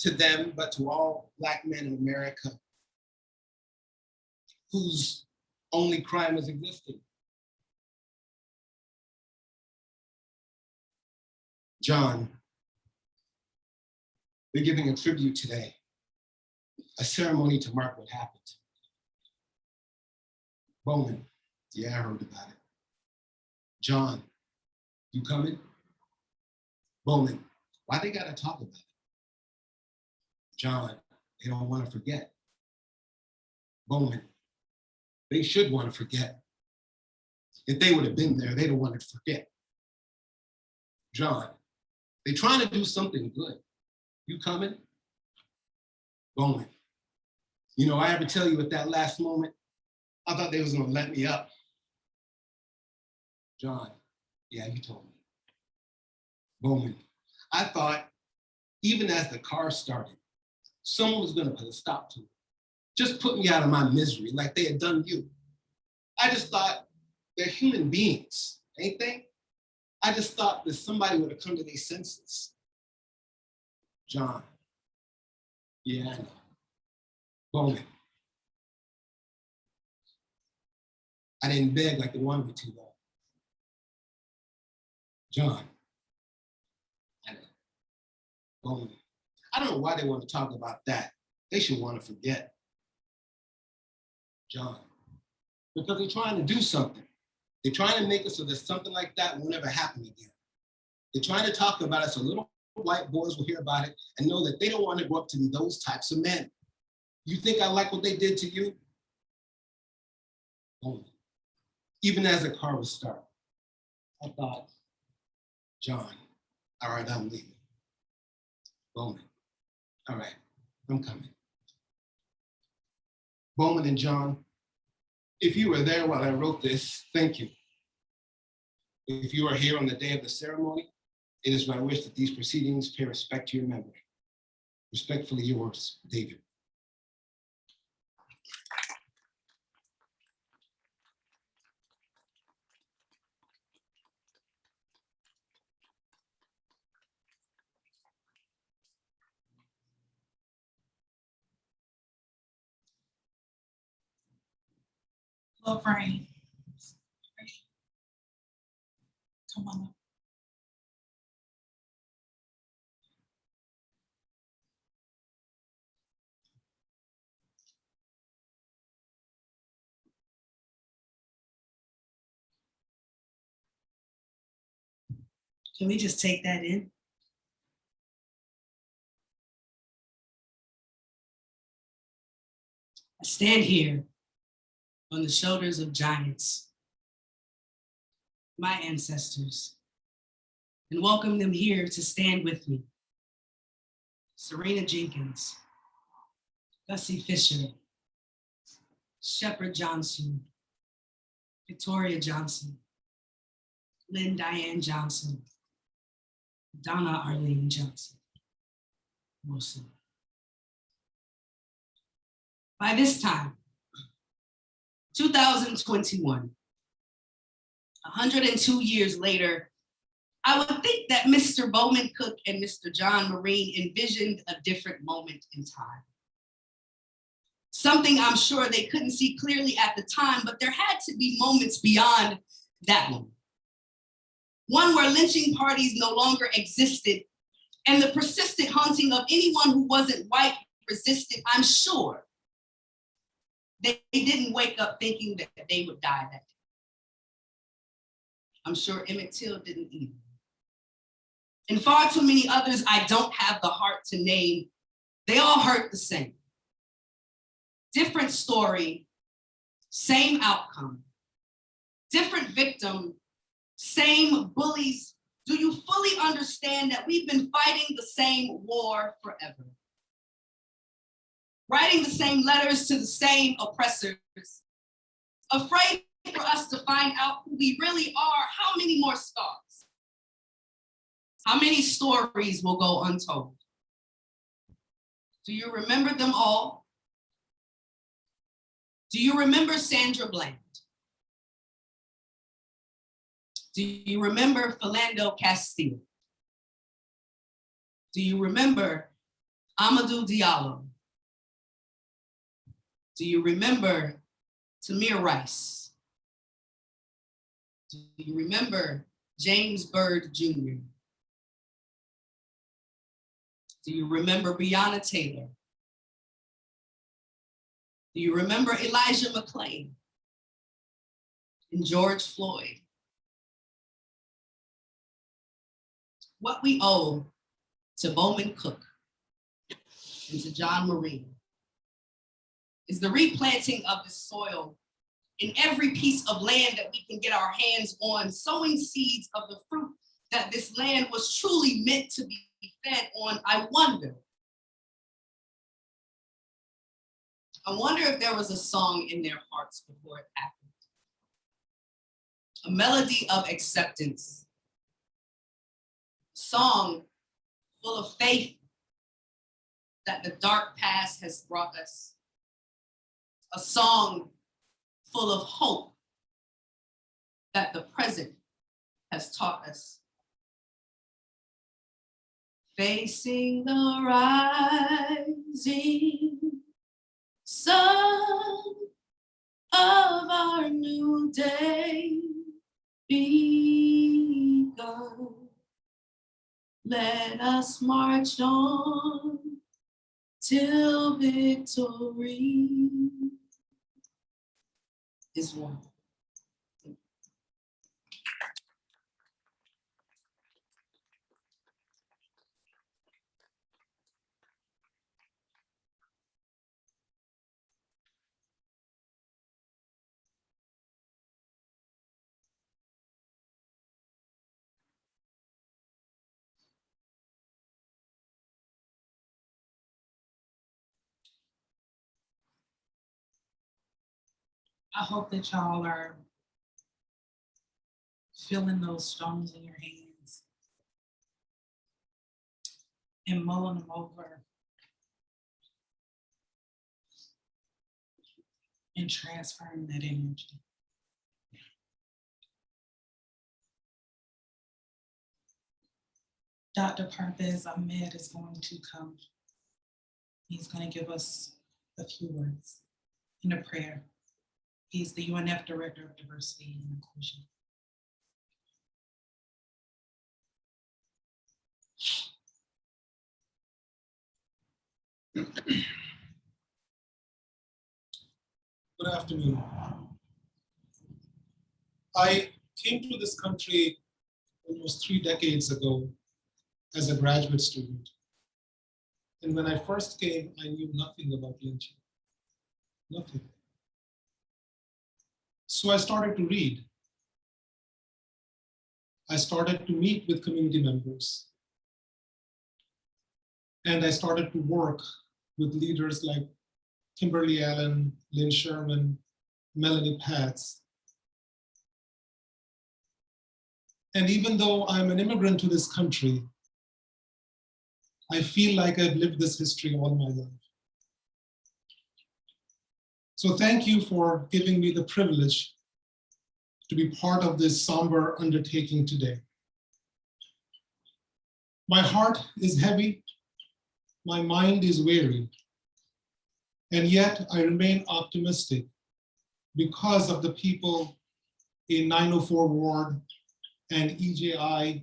to them, but to all Black men in America whose only crime was existing. John, we're giving a tribute today, a ceremony to mark what happened. Bowman, yeah, I heard about it. John, you coming? Bowman, why they gotta talk about it? John, they don't wanna forget. Bowman, they should wanna forget. If they would have been there, they'd have wanted to forget. John, they trying to do something good. You coming? Bowman. You know, I ever tell you at that last moment, I thought they was gonna let me up. John, yeah, you told me. Bowman, I thought even as the car started, someone was gonna put a stop to it. Just put me out of my misery like they had done you. I just thought they're human beings, ain't they? I just thought that somebody would have come to their senses. John, yeah, I know. Bowman, I didn't beg like they wanted me to, though. John, I know. Bowman, I don't know why they want to talk about that. They should want to forget. John, because they're trying to do something. They're trying to make it so that something like that will never happen again. They're trying to talk about it so little white boys will hear about it and know that they don't want to grow up to be those types of men. You think I like what they did to you? Only. Even as the car was starting, I thought, John, all right, I'm leaving. Bowman, all right, I'm coming. Bowman and John, if you were there while I wrote this, thank you. If you are here on the day of the ceremony, it is my wish that these proceedings pay respect to your memory. Respectfully yours, David. Love Rain. Come on up. Can we just take that in? I stand here on the shoulders of giants, my ancestors, and welcome them here to stand with me. Serena Jenkins, Gussie Fisher, Shepard Johnson, Victoria Johnson, Lynn Diane Johnson, Donna Arlene Johnson, Wilson. By this time, 2021, 102 years later, I would think that Mr. Bowman Cook and Mr. John Morine envisioned a different moment in time. Something I'm sure they couldn't see clearly at the time, but there had to be moments beyond that one. One where lynching parties no longer existed and the persistent haunting of anyone who wasn't white resisted. I'm sure they didn't wake up thinking that they would die that day. I'm sure Emmett Till didn't either. And far too many others I don't have the heart to name. They all hurt the same. Different story, same outcome. Different victim, same bullies. Do you fully understand that we've been fighting the same war forever? Writing the same letters to the same oppressors, afraid for us to find out who we really are. How many more scars? How many stories will go untold? Do you remember them all? Do you remember Sandra Bland? Do you remember Philando Castile? Do you remember Amadou Diallo? Do you remember Tamir Rice? Do you remember James Byrd Jr.? Do you remember Breonna Taylor? Do you remember Elijah McClain and George Floyd? What we owe to Bowman Cook and to John Morine is the replanting of the soil in every piece of land that we can get our hands on, sowing seeds of the fruit that this land was truly meant to be fed on. I wonder if there was a song in their hearts before it happened. A melody of acceptance. A song full of faith that the dark past has brought us. A song full of hope that the present has taught us. Facing the rising sun of our new day begun. Let us march on till victory is won. I hope that y'all are feeling those stones in your hands and mulling them over and transferring that energy. Dr. Parthez Ahmed is going to come. He's going to give us a few words in a prayer. He's the UNF Director of Diversity and Inclusion. Good afternoon. I came to this country almost 3 decades ago as a graduate student. And when I first came, I knew nothing about lynching, nothing. So I started to read. I started to meet with community members. And I started to work with leaders like Kimberly Allen, Lynn Sherman, Melanie Patz. And even though I'm an immigrant to this country, I feel like I've lived this history all my life. So thank you for giving me the privilege to be part of this somber undertaking today. My heart is heavy, my mind is weary, and yet I remain optimistic because of the people in 904 Ward and EJI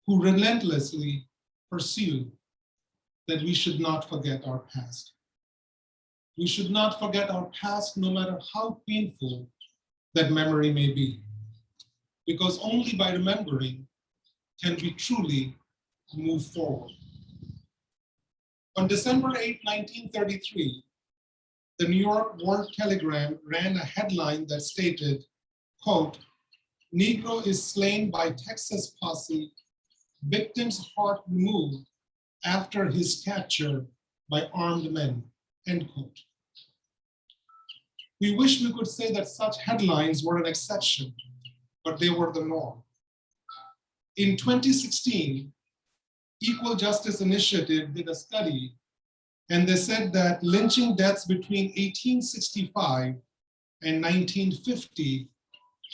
who relentlessly pursue that we should not forget our past. We should not forget our past, no matter how painful that memory may be, because only by remembering can we truly move forward. On December 8, 1933, the New York World Telegram ran a headline that stated, quote, "Negro is slain by Texas posse, victim's heart removed after his capture by armed men," end quote. We wish we could say that such headlines were an exception, but they were the norm. In 2016, Equal Justice Initiative did a study, and they said that lynching deaths between 1865 and 1950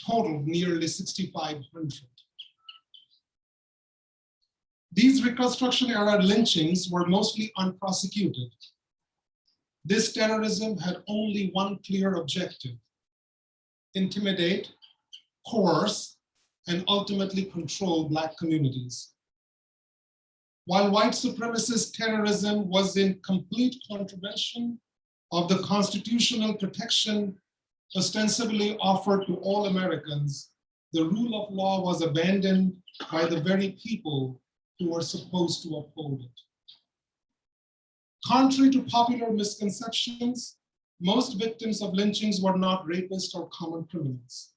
totaled nearly 6,500. These Reconstruction era lynchings were mostly unprosecuted. This terrorism had only one clear objective: intimidate, coerce, and ultimately control Black communities. While white supremacist terrorism was in complete contravention of the constitutional protection ostensibly offered to all Americans, the rule of law was abandoned by the very people who were supposed to uphold it. Contrary to popular misconceptions, Most victims of lynchings were not rapists or common criminals.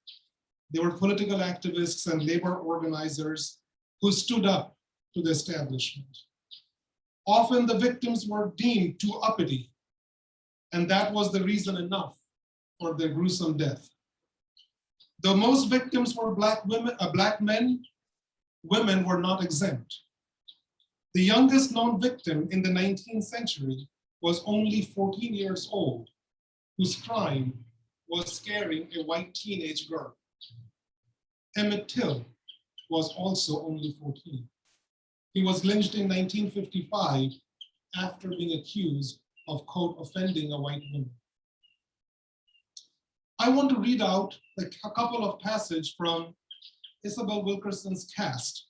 They were political activists and labor organizers who stood up to the establishment. Often the victims were deemed too uppity, and that was the reason enough for their gruesome death. Though most victims were Black men, women were not exempt. The youngest known victim in the 19th century was only 14 years old, whose crime was scaring a white teenage girl. Emmett Till was also only 14. He was lynched in 1955 after being accused of, quote, offending a white woman. I want to read out a couple of passages from Isabel Wilkerson's Caste,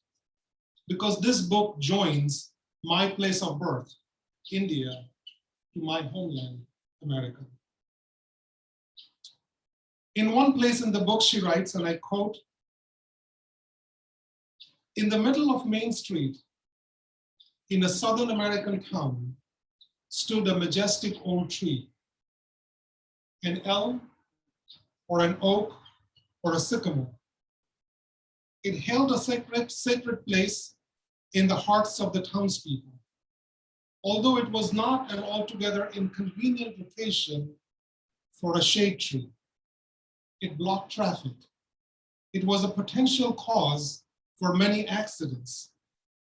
because this book joins my place of birth, India, to my homeland, America. In one place in the book, she writes, and I quote, "In the middle of Main Street, in a Southern American town, stood a majestic old tree, an elm or an oak or a sycamore. It held a sacred place in the hearts of the townspeople. Although it was not an altogether inconvenient location for a shade tree, it blocked traffic. It was a potential cause for many accidents,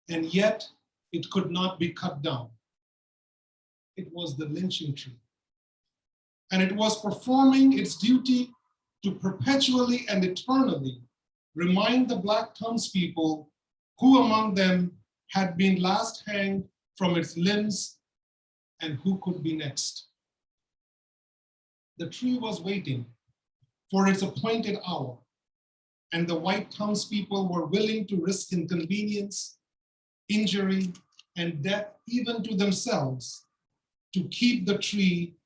and yet it could not be cut down. It was the lynching tree, and it was performing its duty to perpetually and eternally remind the Black townspeople who among them had been last hanged from its limbs and who could be next. The tree was waiting for its appointed hour, and the white townspeople were willing to risk inconvenience, injury, and death even to themselves to keep the tree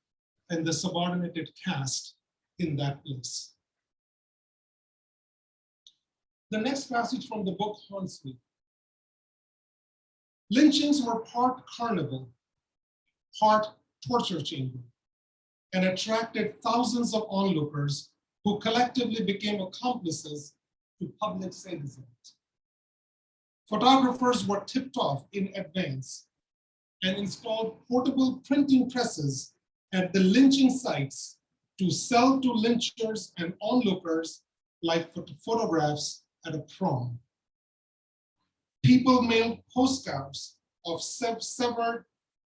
and the subordinated caste in that place." The next passage from the book haunts me. Lynchings were part carnival, part torture chamber, and attracted thousands of onlookers who collectively became accomplices to public sadism. Photographers were tipped off in advance and installed portable printing presses at the lynching sites to sell to lynchers and onlookers like photographs at a prom. People mailed postcards of severed,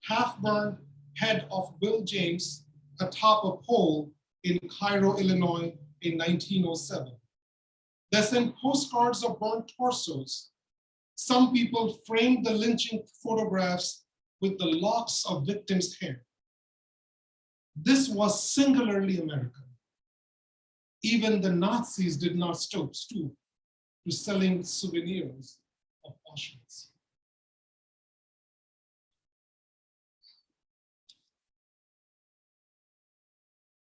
half-burned head of Will James atop a pole in Cairo, Illinois in 1907. They sent postcards of burnt torsos. Some people framed the lynching photographs with the locks of victims' hair. This was singularly American. Even the Nazis did not stoop to selling souvenirs of Auschwitz.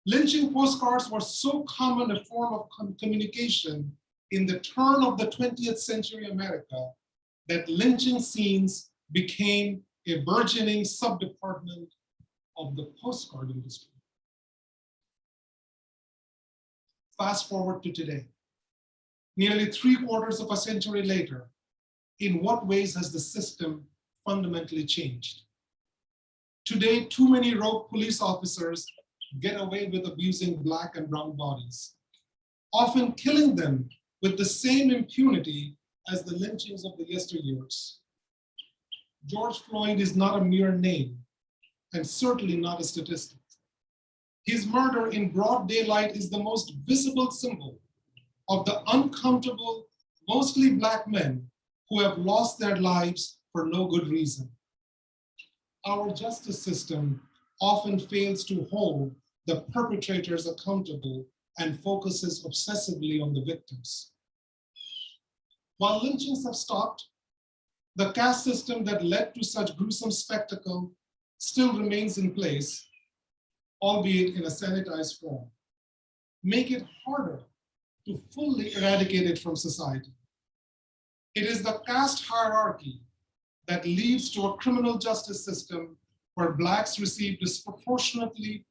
Lynching postcards were so common a form of communication in the turn of the 20th century America that lynching scenes became a burgeoning subdepartment of the postcard industry. Fast forward to today. Nearly 3/4 of a century later, in what ways has the system fundamentally changed? Today, too many rogue police officers get away with abusing Black and brown bodies, often killing them with the same impunity as the lynchings of the yesteryears. George Floyd is not a mere name, and certainly not a statistic. His murder in broad daylight is the most visible symbol of the uncountable, mostly Black men who have lost their lives for no good reason. Our justice system often fails to hold the perpetrators accountable and focuses obsessively on the victims. While lynchings have stopped, the caste system that led to such gruesome spectacle still remains in place, albeit in a sanitized form, make it harder to fully eradicate it from society. It is the caste hierarchy that leads to a criminal justice system where Blacks receive disproportionately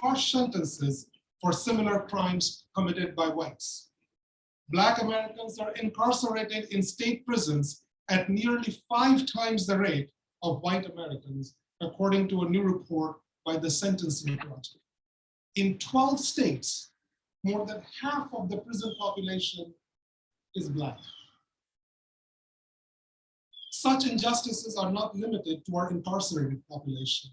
harsh sentences for similar crimes committed by whites. Black Americans are incarcerated in state prisons at nearly 5 times the rate of white Americans, according to a new report by the Sentencing Project. In 12 states, more than half of the prison population is Black. Such injustices are not limited to our incarcerated population.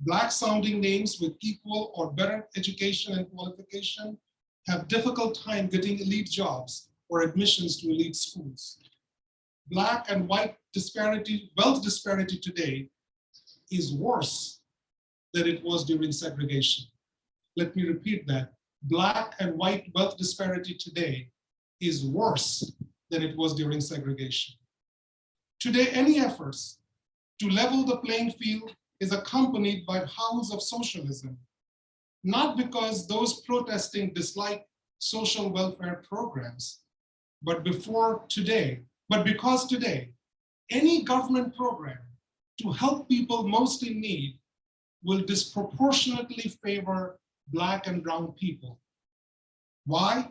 Black sounding names with equal or better education and qualification have difficult time getting elite jobs or admissions to elite schools. Black and white disparity, wealth disparity today is worse than it was during segregation. Let me repeat that. Black and white wealth disparity today is worse than it was during segregation. Today, any efforts to level the playing field is accompanied by howls of socialism, not because those protesting dislike social welfare programs, but because today, any government program to help people most in need will disproportionately favor Black and brown people. Why?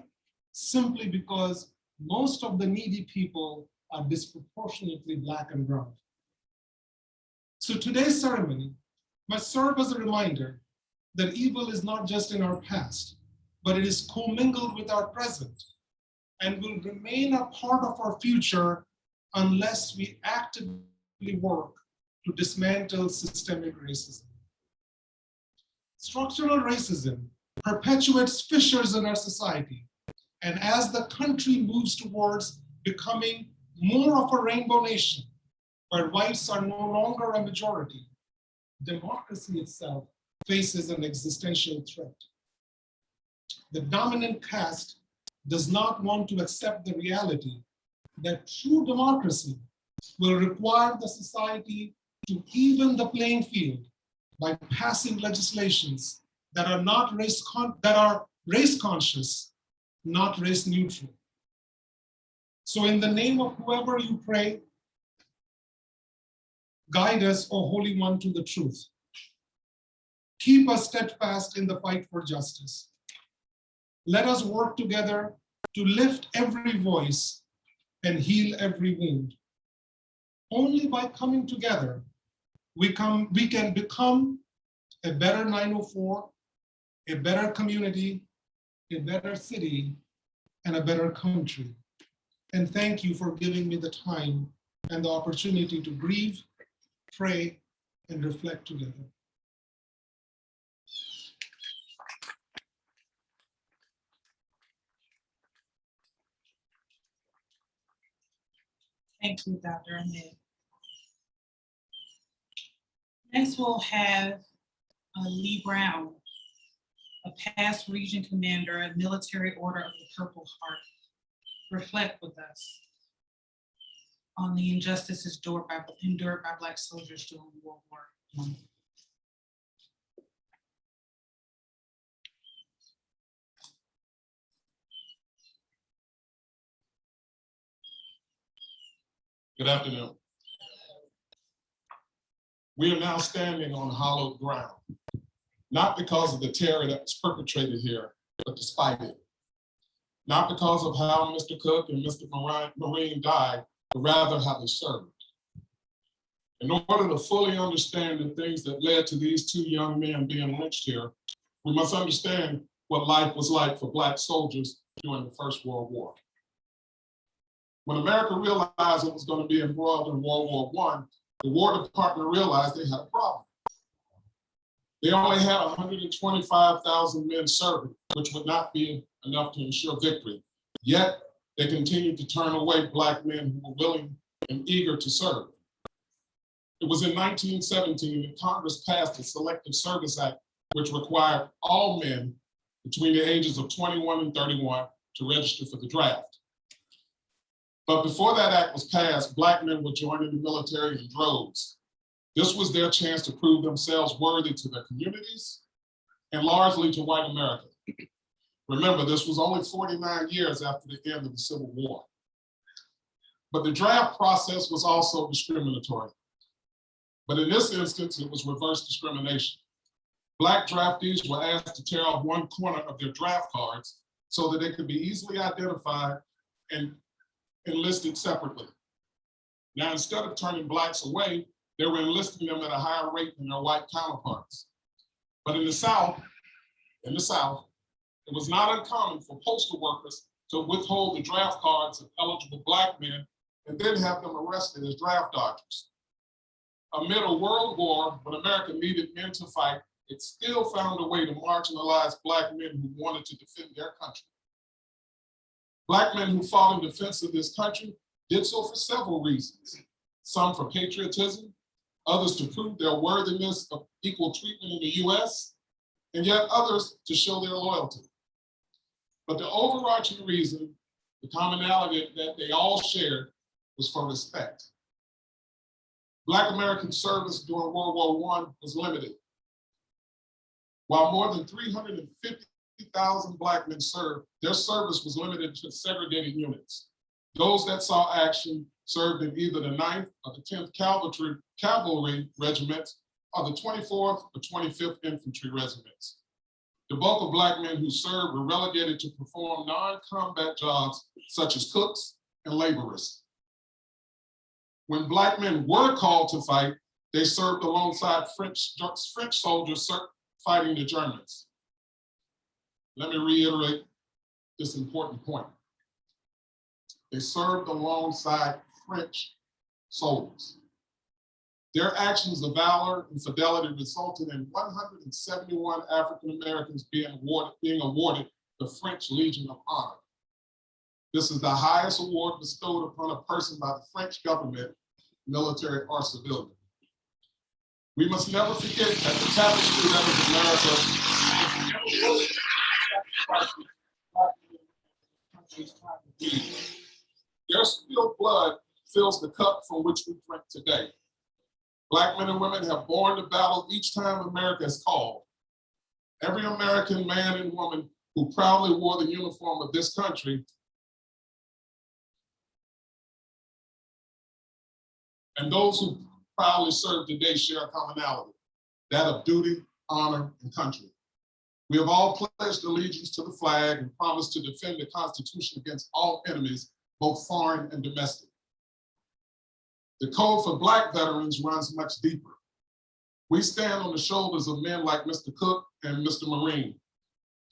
Simply because most of the needy people are disproportionately Black and brown. So today's ceremony must serve as a reminder that evil is not just in our past, but it is commingled with our present and will remain a part of our future unless we actively work to dismantle systemic racism. Structural racism perpetuates fissures in our society, and as the country moves towards becoming more of a rainbow nation, where whites are no longer a majority, democracy itself faces an existential threat. The dominant caste does not want to accept the reality that true democracy will require the society to even the playing field by passing legislations that are race conscious, not race neutral. So in the name of whoever you pray, guide us, O Holy One, to the truth. Keep us steadfast in the fight for justice. Let us work together to lift every voice and heal every wound. Only by coming together, we can become a better 904, a better community, a better city, and a better country. And thank you for giving me the time and the opportunity to grieve, pray, and reflect together. Thank you, Dr. Ahmed. Next, we'll have Lee Brown, a past region commander of Military Order of the Purple Heart, reflect with us on the injustices endured by Black soldiers during World War I. Good afternoon. We are now standing on hallowed ground, not because of the terror that was perpetrated here, but despite it. Not because of how Mr. Cook and Mr. Morine died, but rather how they served. In order to fully understand the things that led to these 2 young men being lynched here, we must understand what life was like for Black soldiers during the First World War. When America realized it was going to be embroiled in World War I, the War Department realized they had a problem. They only had 125,000 men serving, which would not be enough to ensure victory. Yet, they continued to turn away Black men who were willing and eager to serve. It was in 1917 that Congress passed the Selective Service Act, which required all men between the ages of 21 and 31 to register for the draft. But before that act was passed, Black men were joining the military in droves. This was their chance to prove themselves worthy to their communities and largely to white America. Remember, this was only 49 years after the end of the Civil War. But the draft process was also discriminatory. But in this instance, it was reverse discrimination. Black draftees were asked to tear off one corner of their draft cards so that they could be easily identified and enlisted separately. Now, instead of turning Blacks away, they were enlisting them at a higher rate than their white counterparts. But in the South, it was not uncommon for postal workers to withhold the draft cards of eligible Black men and then have them arrested as draft dodgers. Amid a world war, when America needed men to fight, it still found a way to marginalize Black men who wanted to defend their country. Black men who fought in defense of this country did so for several reasons. Some for patriotism, others to prove their worthiness of equal treatment in the US, and yet others to show their loyalty. But the overarching reason, the commonality that they all shared, was for respect. Black American service during World War I was limited. While more than 350,000 Black men served, their service was limited to segregated units. Those that saw action served in either the 9th or the 10th Cavalry Regiments or the 24th or 25th Infantry Regiments. The bulk of Black men who served were relegated to perform non-combat jobs such as cooks and laborers. When Black men were called to fight, they served alongside French soldiers fighting the Germans. Let me reiterate this important point. They served alongside French soldiers. Their actions of valor and fidelity resulted in 171 African Americans being awarded the French Legion of Honor. This is the highest award bestowed upon a person by the French government, military or civilian. We must never forget that the tapestry that is America, their spilled blood fills the cup from which we drink today. Black men and women have borne the battle each time America is called. Every American man and woman who proudly wore the uniform of this country and those who proudly serve today share a commonality, that of duty, honor, and country. We have all pledged allegiance to the flag and promised to defend the Constitution against all enemies, both foreign and domestic. The code for Black veterans runs much deeper. We stand on the shoulders of men like Mr. Cook and Mr. Morine.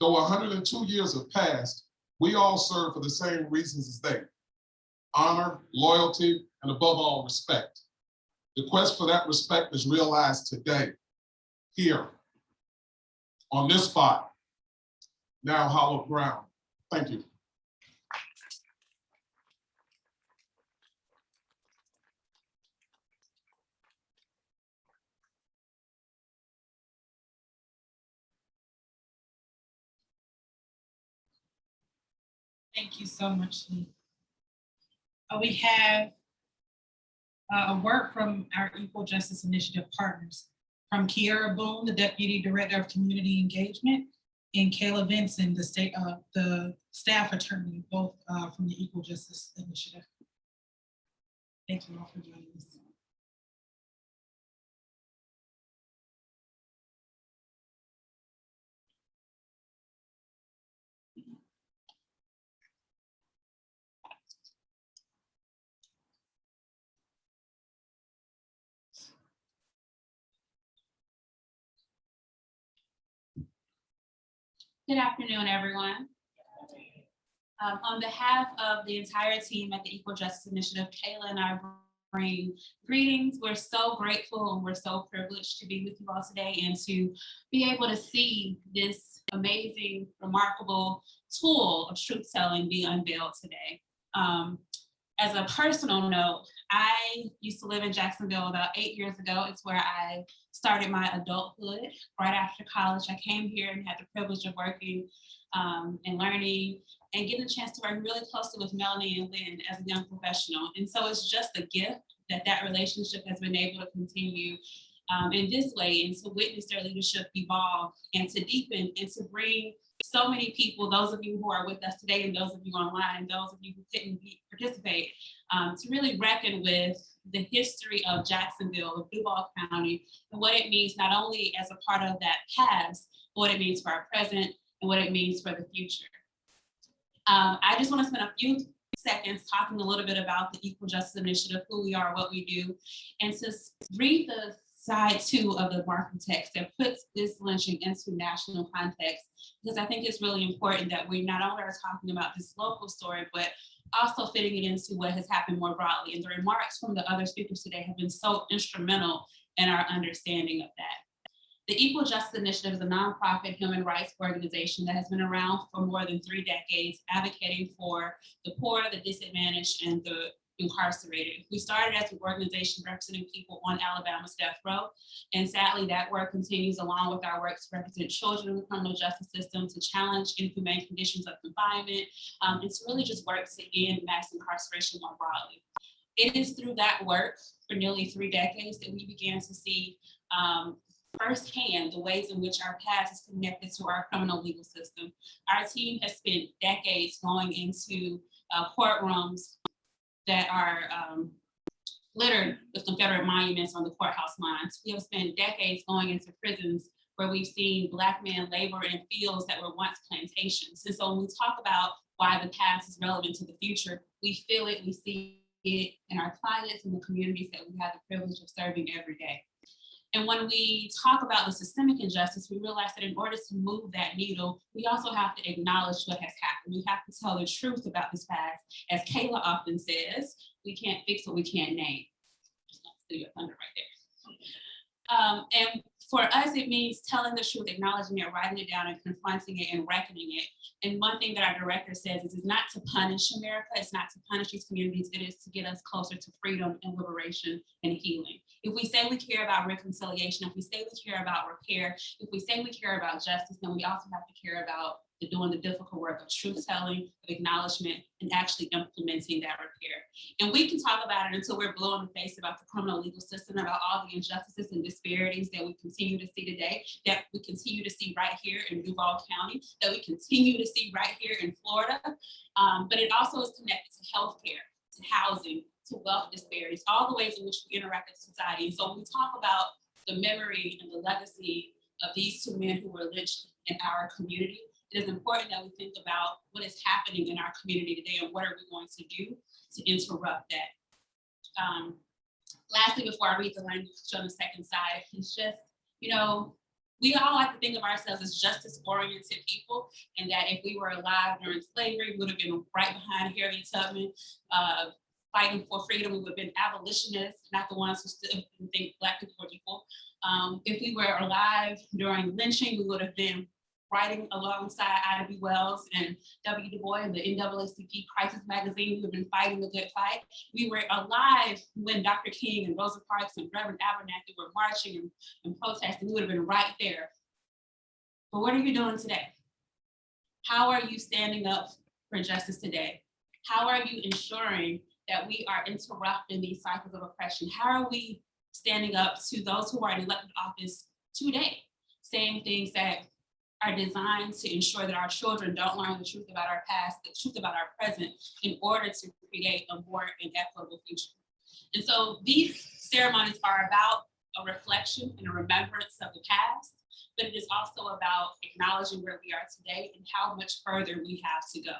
Though 102 years have passed, we all serve for the same reasons as they: honor, loyalty, and above all, respect. The quest for that respect is realized today, here, on this spot, now hallowed ground. Thank you. Thank you so much, Lee. We have a word from our Equal Justice Initiative partners, from Kiara Boone, the Deputy Director of Community Engagement, and Kayla Vinson, the staff attorney, both from the Equal Justice Initiative. Thank you all for joining us. Good afternoon, everyone. On behalf of the entire team at the Equal Justice Initiative, Kayla and I bring greetings. We're so grateful and we're so privileged to be with you all today and to be able to see this amazing, remarkable tool of truth telling be unveiled today. As a personal note, I used to live in Jacksonville about 8 years ago. It's where I started my adulthood. Right after college, I came here and had the privilege of working and learning and getting a chance to work really closely with Melanie and Lynn as a young professional. And so it's just a gift that that relationship has been able to continue in this way and to witness their leadership evolve and to deepen and to bring so many people, those of you who are with us today and those of you online, those of you who couldn't participate, to really reckon with the history of Jacksonville, of Duval County, and what it means not only as a part of that past, but what it means for our present and what it means for the future. I just want to spend a few seconds talking a little bit about the Equal Justice Initiative, who we are, what we do, and to read the side 2 of the marker text that puts this lynching into national context, because I think it's really important that we not only are talking about this local story, but also fitting it into what has happened more broadly. And the remarks from the other speakers today have been so instrumental in our understanding of that. The Equal Justice Initiative is a nonprofit human rights organization that has been around for more than 3 decades, advocating for the poor, the disadvantaged, and the incarcerated. We started as an organization representing people on Alabama's death row, and sadly that work continues along with our work to represent children in the criminal justice system, to challenge inhumane conditions of confinement, and to really just work to end mass incarceration more broadly. It is through that work for nearly 3 decades that we began to see firsthand the ways in which our past is connected to our criminal legal system. Our team has spent decades going into courtrooms that are littered with Confederate monuments on the courthouse lines. We have spent decades going into prisons where we've seen Black men labor in fields that were once plantations. And so when we talk about why the past is relevant to the future, we feel it, we see it in our clients and the communities that we have the privilege of serving every day. And when we talk about the systemic injustice, we realize that in order to move that needle, we also have to acknowledge what has happened. We have to tell the truth about this past. As Kayla often says, we can't fix what we can't name. Just not steal your thunder right there. And for us, it means telling the truth, acknowledging it, writing it down, and confronting it and reckoning it. And one thing that our director says is it's not to punish America, it's not to punish these communities, it is to get us closer to freedom and liberation and healing. If we say we care about reconciliation, if we say we care about repair, if we say we care about justice, then we also have to care about doing the difficult work of truth telling, of acknowledgement, and actually implementing that repair. And we can talk about it until we're blue in the face about the criminal legal system, about all the injustices and disparities that we continue to see today, that we continue to see right here in Duval County, that we continue to see right here in Florida. But it also is connected to healthcare, to housing, to wealth disparities, all the ways in which we interact with society. And so when we talk about the memory and the legacy of these 2 men who were lynched in our community, it is important that we think about what is happening in our community today and what are we going to do to interrupt that. Lastly, before I read the language on the second side, it's just, we all like to think of ourselves as justice-oriented people, and that if we were alive during slavery, we would have been right behind Harriet Tubman, fighting for freedom. We would have been abolitionists, not the ones who still think Black people were equal. If we were alive during lynching, we would have been writing alongside Ida B. Wells and W. Du Bois in the NAACP Crisis magazine. We've been fighting the good fight. We were alive when Dr. King and Rosa Parks and Reverend Abernathy were marching and protesting. We would have been right there. But what are you doing today? How are you standing up for justice today? How are you ensuring that we are interrupting these cycles of oppression? How are we standing up to those who are in elected office today, saying things that are designed to ensure that our children don't learn the truth about our past, the truth about our present, in order to create a more equitable future? And so these ceremonies are about a reflection and a remembrance of the past, but it is also about acknowledging where we are today and how much further we have to go.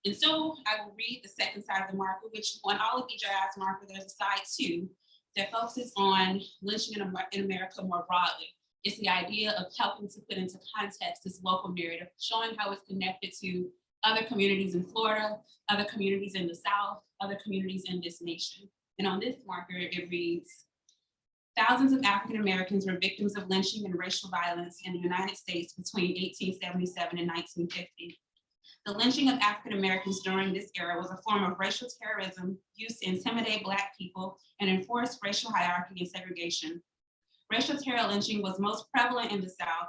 And so I will read the second side of the marker, which on all of EJI's marker, there's a side 2 that focuses on lynching in America more broadly. It's the idea of helping to put into context this local narrative, showing how it's connected to other communities in Florida, other communities in the South, other communities in this nation. And on this marker, it reads, thousands of African Americans were victims of lynching and racial violence in the United States between 1877 and 1950. The lynching of African Americans during this era was a form of racial terrorism used to intimidate Black people and enforce racial hierarchy and segregation. Racial terror lynching was most prevalent in the South,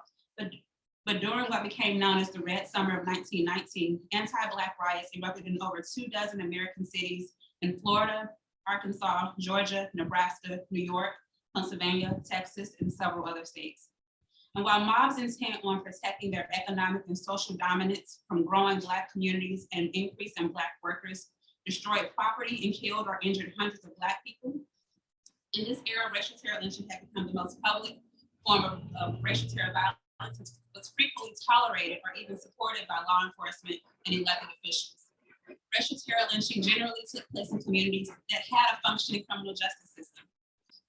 but during what became known as the Red Summer of 1919, anti-Black riots erupted in over 24 American cities in Florida, Arkansas, Georgia, Nebraska, New York, Pennsylvania, Texas, and several other states. And while mobs intent on protecting their economic and social dominance from growing Black communities and increase in Black workers, destroyed property and killed or injured hundreds of Black people, in this era, racial terror lynching had become the most public form of racial terror violence, and was frequently tolerated or even supported by law enforcement and elected officials. Racial terror lynching generally took place in communities that had a functioning criminal justice system,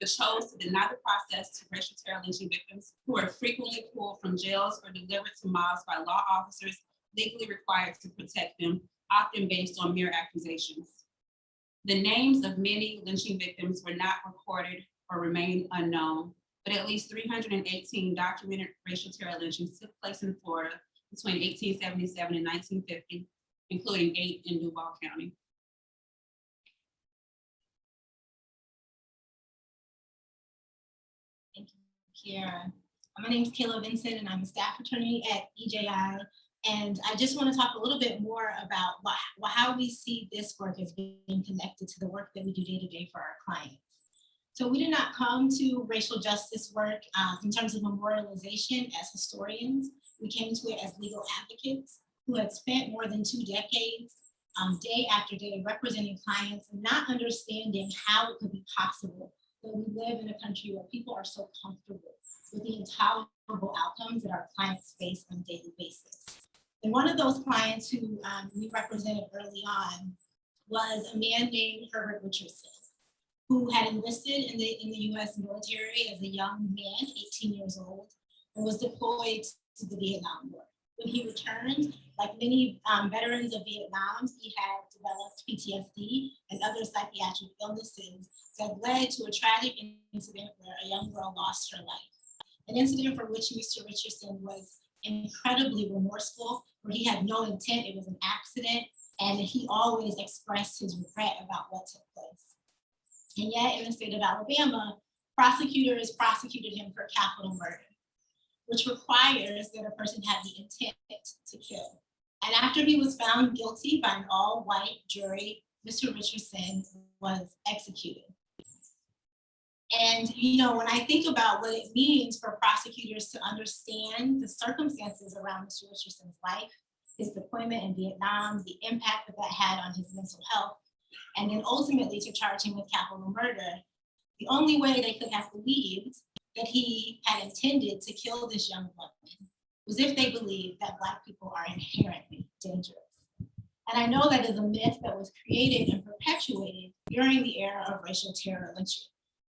that chose to deny the process to racial terror lynching victims, who are frequently pulled from jails or delivered to mobs by law officers legally required to protect them, often based on mere accusations. The names of many lynching victims were not recorded or remained unknown, but at least 318 documented racial terror lynchings took place in Florida between 1877 and 1950, including 8 in Duval County. Thank you, Kiara. My name is Kayla Vincent, and I'm a staff attorney at EJI. And I just want to talk a little bit more about how we see this work as being connected to the work that we do day to day for our clients. So we did not come to racial justice work in terms of memorialization as historians. We came to it as legal advocates who had spent more than 2 decades, day after day, representing clients and not understanding how it could be possible that we live in a country where people are so comfortable with the intolerable outcomes that our clients face on a daily basis. And one of those clients who we represented early on was a man named Herbert Richardson, who had enlisted in the US military as a young man, 18 years old, and was deployed to the Vietnam War. When he returned, like many veterans of Vietnam, he had developed PTSD and other psychiatric illnesses that led to a tragic incident where a young girl lost her life. An incident for which Mr. Richardson was incredibly remorseful, where he had no intent, it was an accident, and he always expressed his regret about what took place. And yet in the state of Alabama, prosecutors prosecuted him for capital murder, which requires that a person have the intent to kill. And after he was found guilty by an all-white jury, Mr. Richardson was executed. And when I think about what it means for prosecutors to understand the circumstances around Mr. Richardson's life, his deployment in Vietnam, the impact that had on his mental health, and then ultimately to charge him with capital murder, the only way they could have believed that he had intended to kill this young woman was if they believed that Black people are inherently dangerous. And I know that is a myth that was created and perpetuated during the era of racial terror lynching.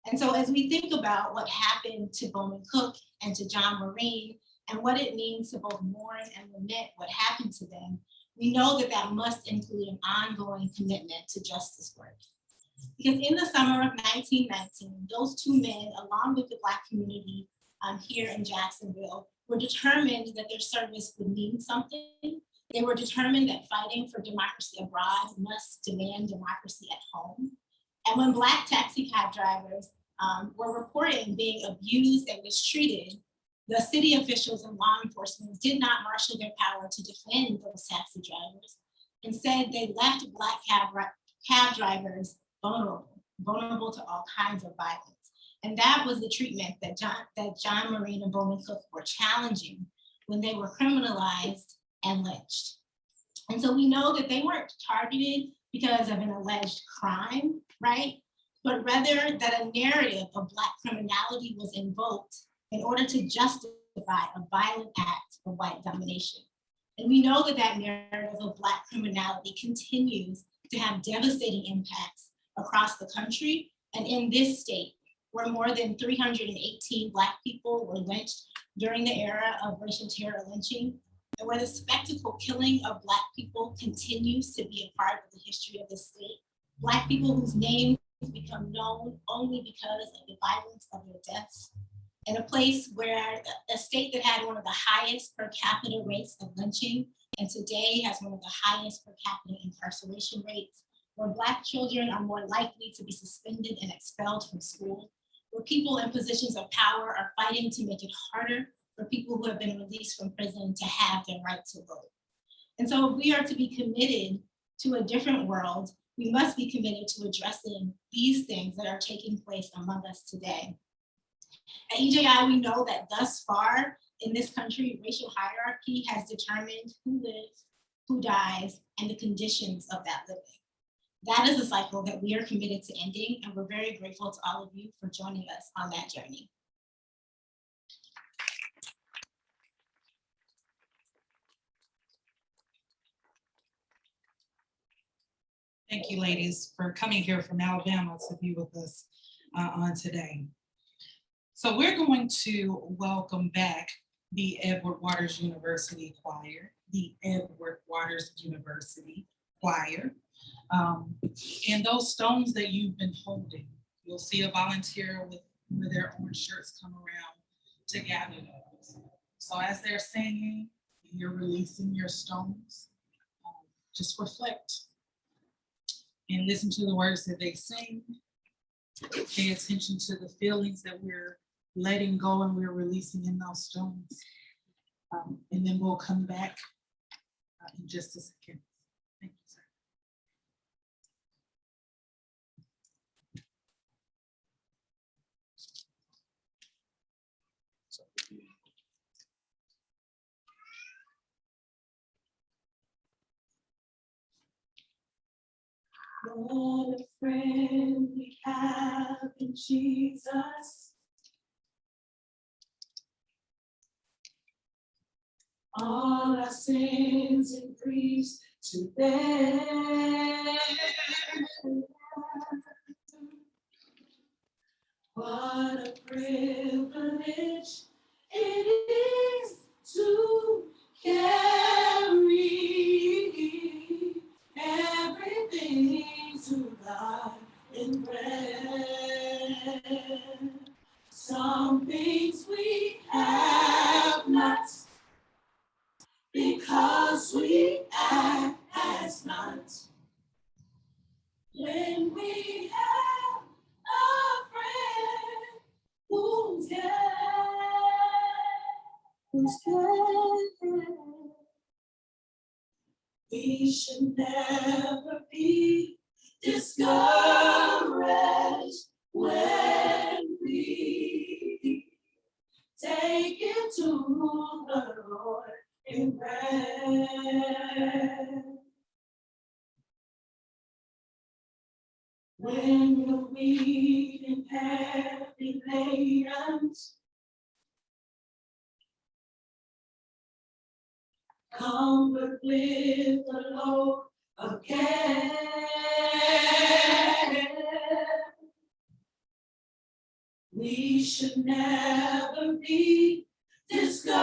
And so as we think about what happened to Bowman Cook and to John Morine, and what it means to both mourn and lament what happened to them, we know that that must include an ongoing commitment to justice work. Because in the summer of 1919, those 2 men, along with the Black community here in Jacksonville, were determined that their service would mean something. They were determined that fighting for democracy abroad must demand democracy at home. And when Black taxi cab drivers were reporting being abused and mistreated, the city officials and law enforcement did not marshal their power to defend those taxi drivers. Instead, they left Black cab drivers vulnerable to all kinds of violence. And that was the treatment that John Morine and Bowman Cook were challenging when they were criminalized and lynched. And so we know that they weren't targeted because of an alleged crime, right? But rather that a narrative of Black criminality was invoked in order to justify a violent act of white domination. And we know that that narrative of Black criminality continues to have devastating impacts across the country and in this state, where more than 318 Black people were lynched during the era of racial terror lynching, and where the spectacle killing of Black people continues to be a part of the history of the state. Black people whose names become known only because of the violence of their deaths. In a place where a state that had one of the highest per capita rates of lynching, and today has one of the highest per capita incarceration rates, where Black children are more likely to be suspended and expelled from school, where people in positions of power are fighting to make it harder for people who have been released from prison to have their right to vote. And so if we are to be committed to a different world, we must be committed to addressing these things that are taking place among us today. At EJI, we know that thus far in this country, racial hierarchy has determined who lives, who dies, and the conditions of that living. That is a cycle that we are committed to ending, and we're very grateful to all of you for joining us on that journey. Thank you, ladies, for coming here from Alabama to be with us on today. So we're going to welcome back the Edward Waters University Choir, the Edward Waters University Choir. And those stones that you've been holding, you'll see a volunteer with their orange shirts come around to gather those. So as they're singing, you're releasing your stones. Just reflect and listen to the words that they sing. Pay attention to the feelings that we're letting go and we're releasing in those stones. And then we'll come back in just a second. Thank you, sir. What a friend we have in Jesus. All our sins and griefs to bear. What a privilege it is to carry everything to God in prayer. Some things we have not, because we act as not. When we have a friend who's there, we should never be discouraged when we take it to the Lord in prayer. When you're weak and heavy laden, comfort with the load again. We should never be discouraged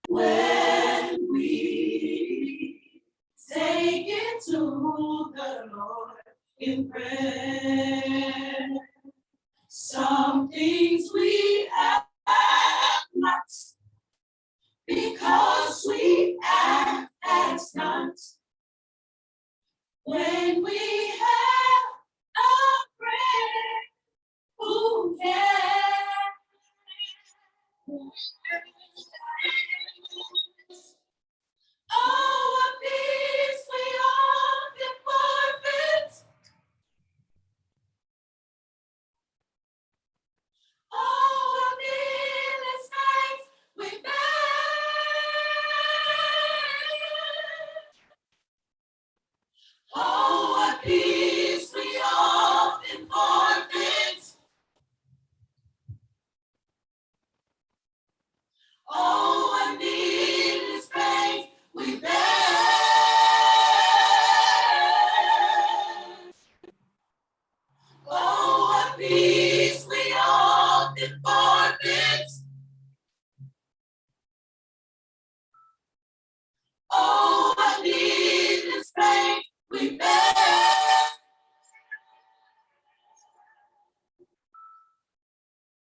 when we take it to the Lord in prayer. Some things we have not, because we act as not. When we have a friend who cares, oh, what peace we often forfeit. Oh, what needless nights we bear. Oh, what peace we often forfeit. Oh, what needless pain we bear. Oh, what peace we often forfeit. Oh, what needless pain we bear.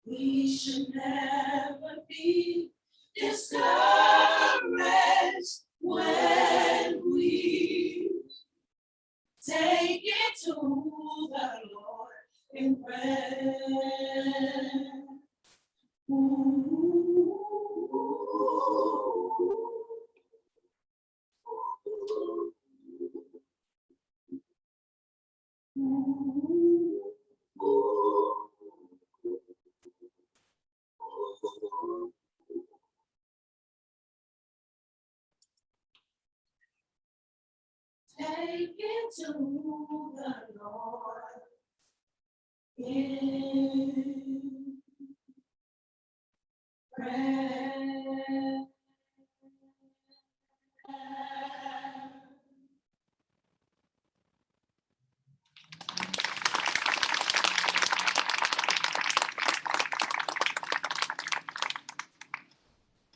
We should never be discouraged when we take it to the Lord in prayer. Ooh. Take it to the Lord in prayer.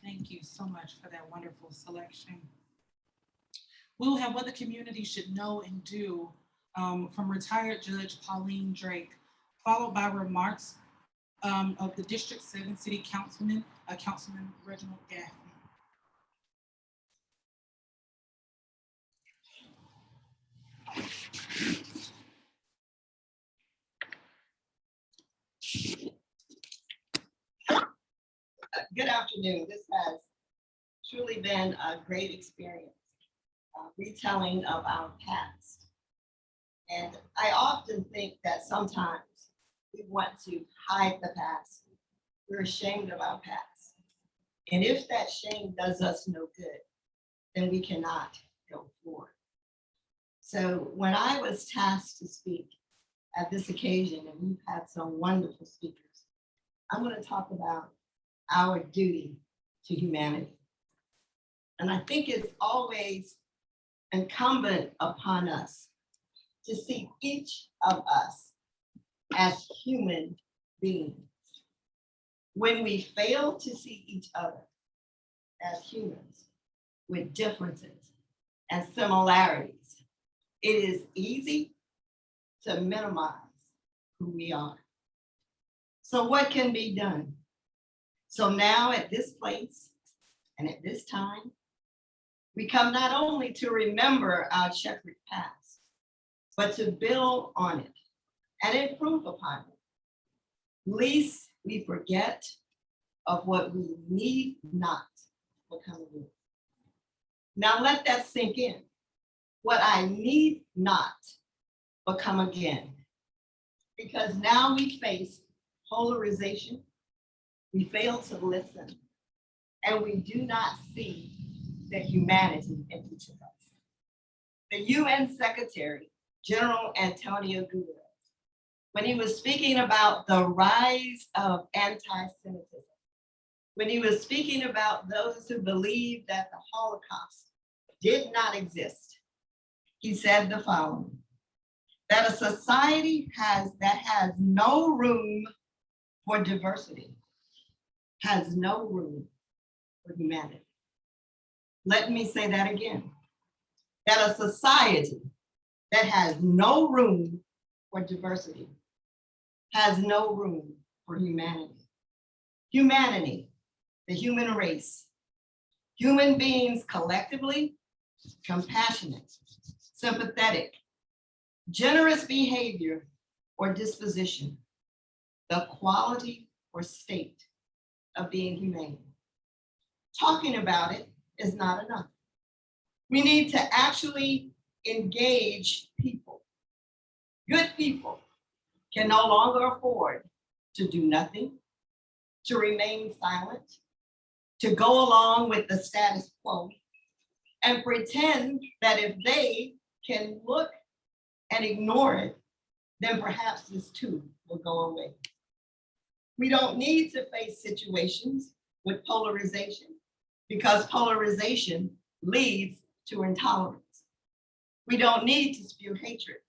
Thank you so much for that wonderful selection. We'll have what the community should know and do from retired Judge Pauline Drake, followed by remarks of the District 7 City Councilman, Councilman Reginald Gaffney. Good afternoon. This has truly been a great experience, retelling of our past. And I often think that sometimes we want to hide the past. We're ashamed of our past. And if that shame does us no good, then we cannot go forward. So when I was tasked to speak at this occasion, and we've had some wonderful speakers, I'm going to talk about our duty to humanity. And I think it's always incumbent upon us to see each of us as human beings. When we fail to see each other as humans with differences and similarities, it is easy to minimize who we are. So what can be done? So now at this place and at this time, we come not only to remember our checkered past, but to build on it and improve upon it. Lest we forget of what we need not become again. Now let that sink in. What I need not become again. Because now we face polarization, we fail to listen, and we do not see the humanity in each of us. The UN Secretary, General Antonio Guterres, when he was speaking about the rise of anti-Semitism, when he was speaking about those who believe that the Holocaust did not exist, he said the following: that a society that has no room for diversity has no room for humanity. Let me say that again. That a society that has no room for diversity has no room for humanity. Humanity, the human race, human beings collectively, compassionate, sympathetic, generous behavior or disposition, the quality or state of being humane. Talking about it is not enough. We need to actually engage people. Good people can no longer afford to do nothing, to remain silent, to go along with the status quo, and pretend that if they can look and ignore it, then perhaps this too will go away. We don't need to face situations with polarization because polarization leads to intolerance. We don't need to spew hatred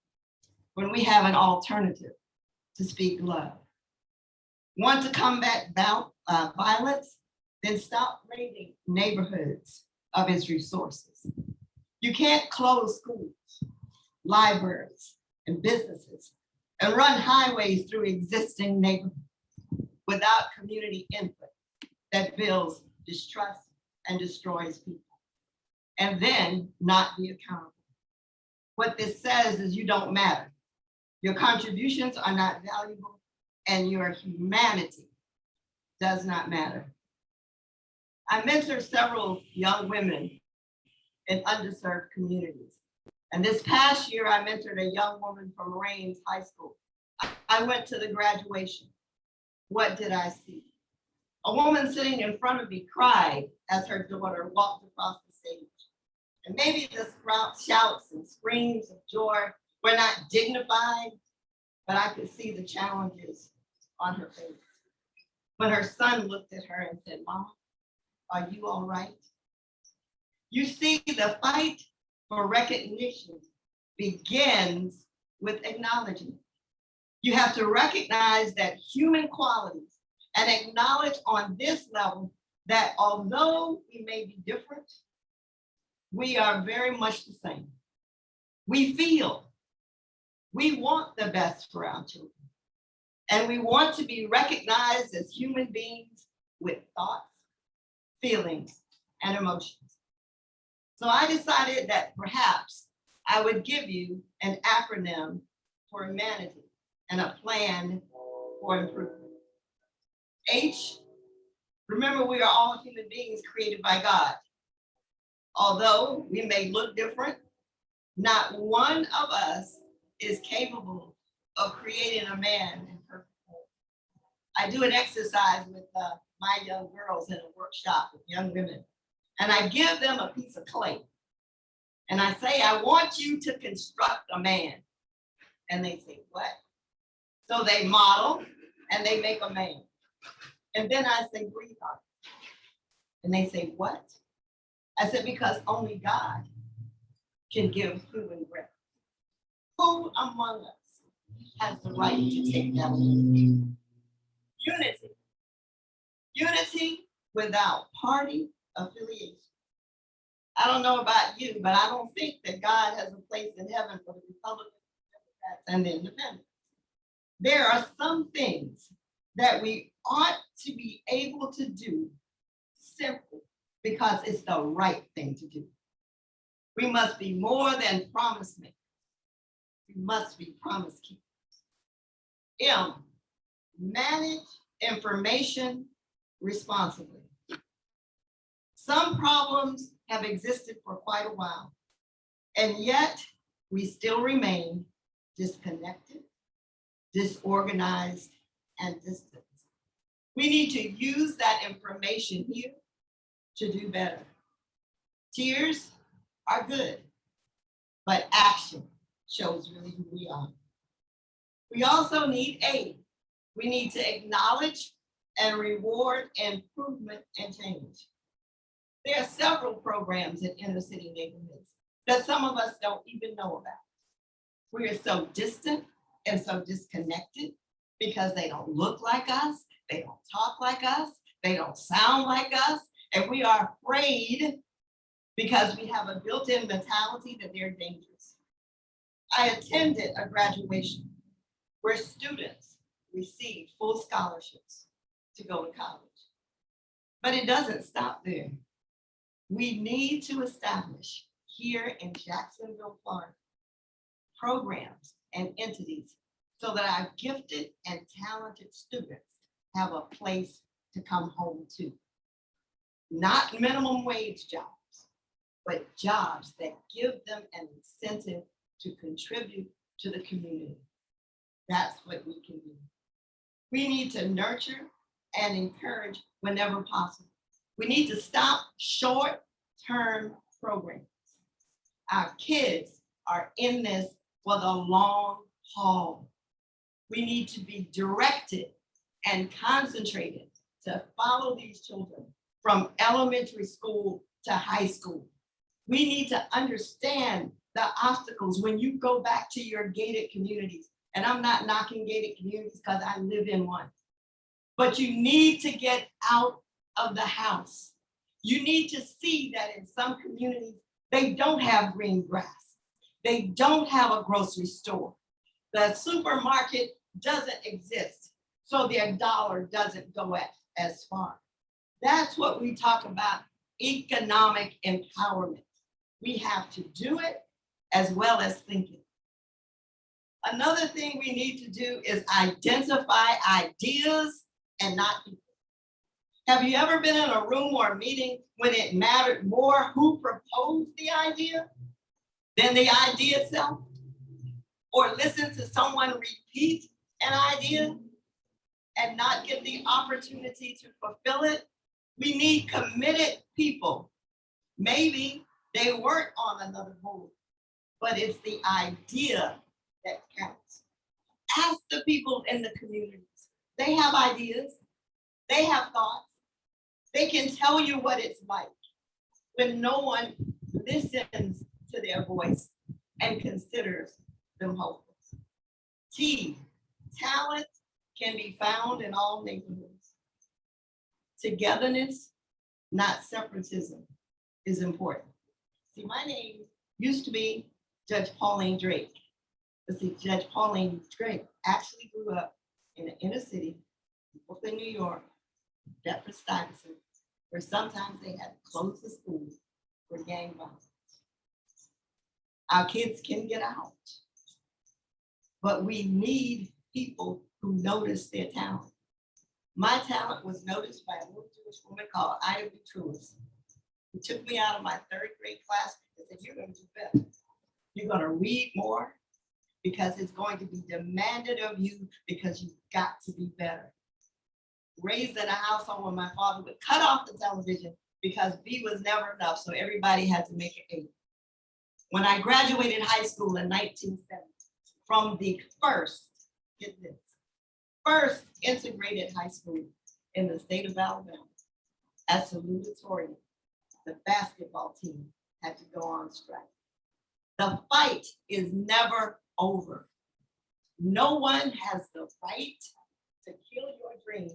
when we have an alternative to speak love. Want to combat violence? Then stop raiding neighborhoods of its resources. You can't close schools, libraries, and businesses and run highways through existing neighborhoods without community input that builds distrust and destroys people, and then not be accountable. What this says is you don't matter. Your contributions are not valuable, and your humanity does not matter. I mentor several young women in underserved communities. And this past year, I mentored a young woman from Morine High School. I went to the graduation. What did I see? A woman sitting in front of me cried as her daughter walked across the stage. And maybe the shouts and screams screams of joy were not dignified, but I could see the challenges on her face. When her son looked at her and said, "Mama, are you all right?" You see, the fight for recognition begins with acknowledgement. You have to recognize that human qualities and acknowledge on this level that although we may be different, we are very much the same. We feel, we want the best for our children. And we want to be recognized as human beings with thoughts, feelings, and emotions. So I decided that perhaps I would give you an acronym for humanity and a plan for improvement. H, remember we are all human beings created by God. Although we may look different, not one of us is capable of creating a man in perfect form. I do an exercise with my young girls in a workshop with young women, and I give them a piece of clay. And I say, I want you to construct a man. And they say, what? So they model and they make a man. And then I say, breathe on it. And they say, what? I said, because only God can give human breath. Who among us has the right to take that away? Unity. Unity without party affiliation. I don't know about you, but I don't think that God has a place in heaven for the Republicans, Democrats, and the Independents. There are some things that we ought to be able to do simply because it's the right thing to do. We must be more than promise makers. We must be promise keepers. M, manage information responsibly. Some problems have existed for quite a while, and yet we still remain disconnected, disorganized, and distant. We need to use that information here to do better. Tears are good, but action shows really who we are. We also need aid. We need to acknowledge and reward improvement and change. There are several programs in inner city neighborhoods that some of us don't even know about. We are so distant and so disconnected because they don't look like us, they don't talk like us, they don't sound like us, and we are afraid because we have a built-in mentality that they're dangerous. I attended a graduation where students received full scholarships to go to college. But it doesn't stop there. We need to establish here in Jacksonville, Florida, programs and entities so that our gifted and talented students have a place to come home to. Not minimum wage jobs, but jobs that give them an incentive to contribute to the community. That's what we can do. We need to nurture and encourage whenever possible. We need to stop short-term programs. Our kids are in this for the long haul. We need to be directed and concentrated to follow these children from elementary school to high school. We need to understand the obstacles when you go back to your gated communities. And I'm not knocking gated communities because I live in one. But you need to get out of the house. You need to see that in some communities, they don't have green grass. They don't have a grocery store. The supermarket doesn't exist, so their dollar doesn't go as far. That's what we talk about, economic empowerment. We have to do it as well as think it. Another thing we need to do is identify ideas and not people. Have you ever been in a room or a meeting when it mattered more who proposed the idea than the idea itself? Or listen to someone repeat an idea and not get the opportunity to fulfill it? We need committed people. Maybe they weren't on another board, but it's the idea that counts. Ask the people in the communities. They have ideas, they have thoughts. They can tell you what it's like when no one listens to their voice and considers them hopeless. T, talent can be found in all neighborhoods. Togetherness, not separatism, is important. See, my name used to be Judge Pauline Drake. But see, Judge Pauline Drake actually grew up in the inner city, Brooklyn, New York, Bedford-Stuyvesant, where sometimes they had to close the schools for gang violence. Our kids can get out, but we need people who notice their talent. My talent was noticed by a little Jewish woman called Ida Petrulis, who took me out of my third grade class and said, "You're going to do better. You're going to read more because it's going to be demanded of you because you've got to be better." Raised in a household where my father would cut off the television because B was never enough, so everybody had to make an A. When I graduated high school in 1970, from the first, get this, first integrated high school in the state of Alabama, at salutatorian, the basketball team had to go on strike. The fight is never over. No one has the right to kill your dream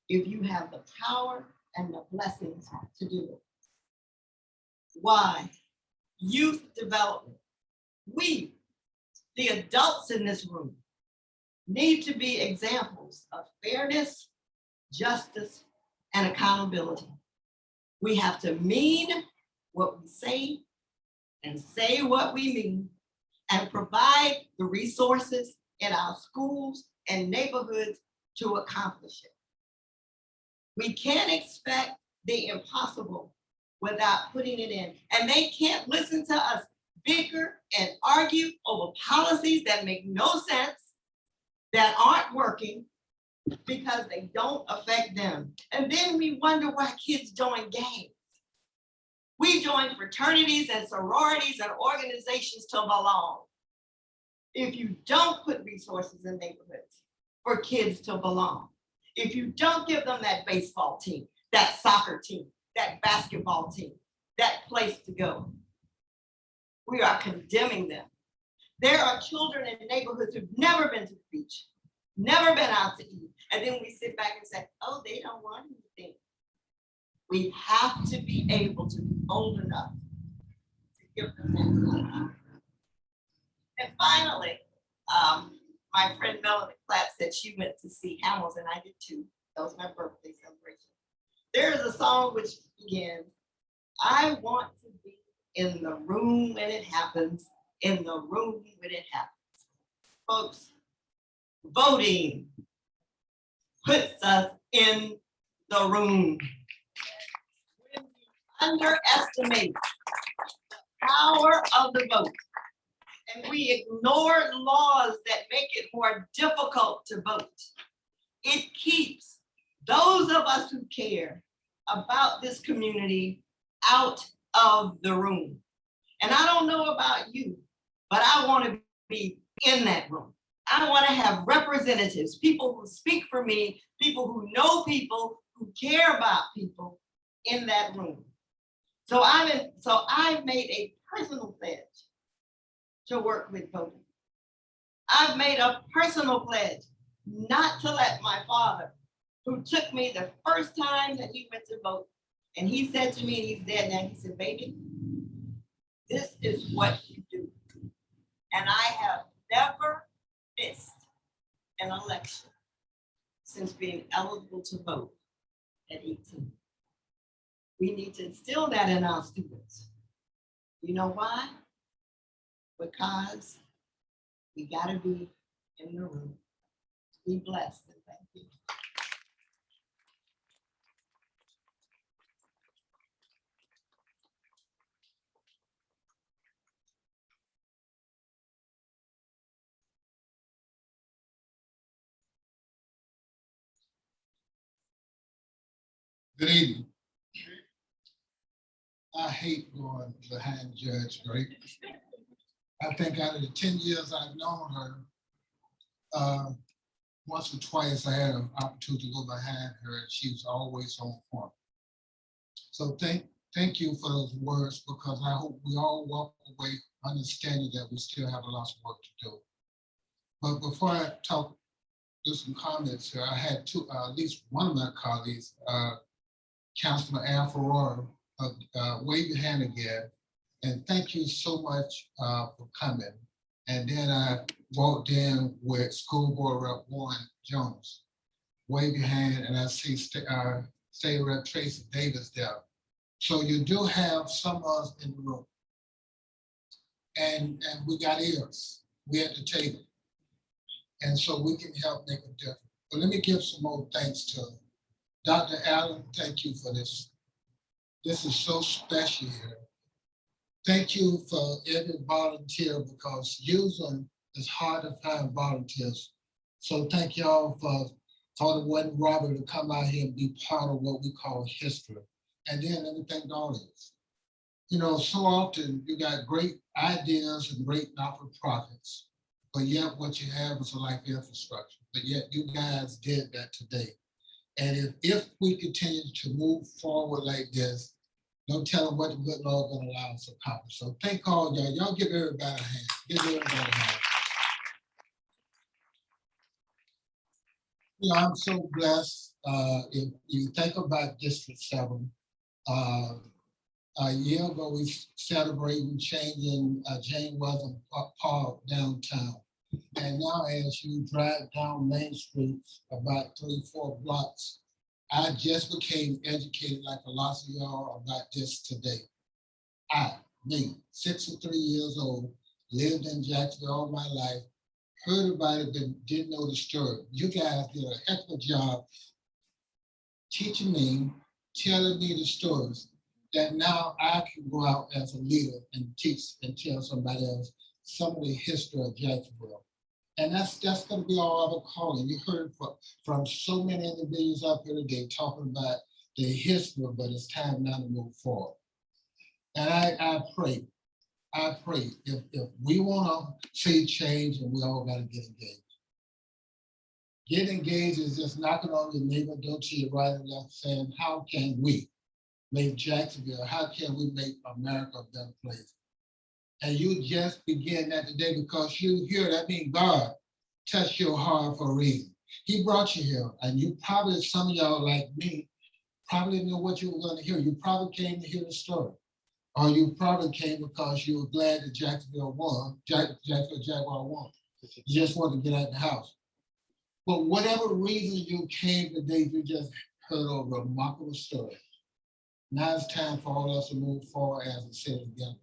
if you have the power and the blessings to do it. Why? Youth development. We, the adults in this room, need to be examples of fairness, justice, and accountability. We have to mean what we say and say what we mean and provide the resources in our schools and neighborhoods to accomplish it. We can't expect the impossible without putting it in. And they can't listen to us bicker and argue over policies that make no sense, that aren't working, because they don't affect them. And then we wonder why kids join gangs. We join fraternities and sororities and organizations to belong. If you don't put resources in neighborhoods for kids to belong, if you don't give them that baseball team, that soccer team, that basketball team, that place to go, we are condemning them. There are children in neighborhoods who've never been to the beach, never been out to eat. And then we sit back and say, oh, they don't want anything. We have to be able to be bold enough to give them that. And finally, my friend Melanie Platt said she went to see Hamilton. I did too. That was my birthday celebration. There is a song which begins, I want to be in the room when it happens, in the room when it happens. Folks, voting puts us in the room. When you underestimate the power of the vote, and we ignore laws that make it more difficult to vote, it keeps those of us who care about this community out of the room. And I don't know about you, but I want to be in that room. I want to have representatives, people who speak for me, people who know people, who care about people in that room. So I've made a personal pledge to work with voting. I've made a personal pledge not to let my father, who took me the first time that he went to vote, and he said to me, and he's dead now, he said, baby, this is what you do. And I have never missed an election since being eligible to vote at 18. We need to instill that in our students. You know why? Because we gotta be in the room. Be blessed and thank you. Good evening. I hate going behind Judge Drake. I think out of the 10 years I've known her, once or twice I had an opportunity to go behind her and she was always on point. So thank you for those words, because I hope we all walk away understanding that we still have a lot of work to do. But before I do some comments here, I had at least one of my colleagues, Councilman Al Ferrara, wave your hand again. And thank you so much for coming. And then I walked in with School Board Rep Warren Jones. Wave your hand, and I see State Rep Tracy Davis there. So you do have some of us in the room. And we got ears. We at the table. And so we can help make a difference. But let me give some more thanks to Dr. Allen. Thank you for this. This is so special here. Thank you for every volunteer, because usually it's hard to find volunteers. So thank y'all for the one Robert to come out here and be part of what we call history. And then let me thank the audience. You know, so often you got great ideas and great not-for-profits, but yet what you have is a life infrastructure. But yet you guys did that today. And if we continue to move forward like this, no telling what the good Lord gonna allow us to accomplish. So thank all y'all. Y'all give everybody a hand. Give everybody a hand. You know, I'm so blessed. If you think about District 7, a year ago we celebrated changing James Weldon Park downtown. And now as you drive down Main Street about 3-4 blocks, I just became educated like a lot of y'all about this today. Me, 63 years old, lived in Jacksonville all my life, heard about it, but didn't know the story. You guys did a heck of a job teaching me, telling me the stories that now I can go out as a leader and teach and tell somebody else some of the history of Jacksonville. And that's going to be all our calling. You heard from so many individuals up here today talking about the history, but it's time now to move forward. And I pray if we want to see change, and we all got to get engaged. Get engaged is just knocking on your neighbor door to your right and left, saying, how can we make Jacksonville, how can we make America a better place? And you just begin that today, because you hear that means God touched your heart for a reason. He brought you here, and you probably, some of y'all like me, probably know what you were going to hear. You probably came to hear the story, or you probably came because you were glad that Jacksonville won, Jacksonville Jaguar won. You just wanted to get out of the house. But whatever reason you came today, you just heard a remarkable story. Now it's time for all of us to move forward as a city together.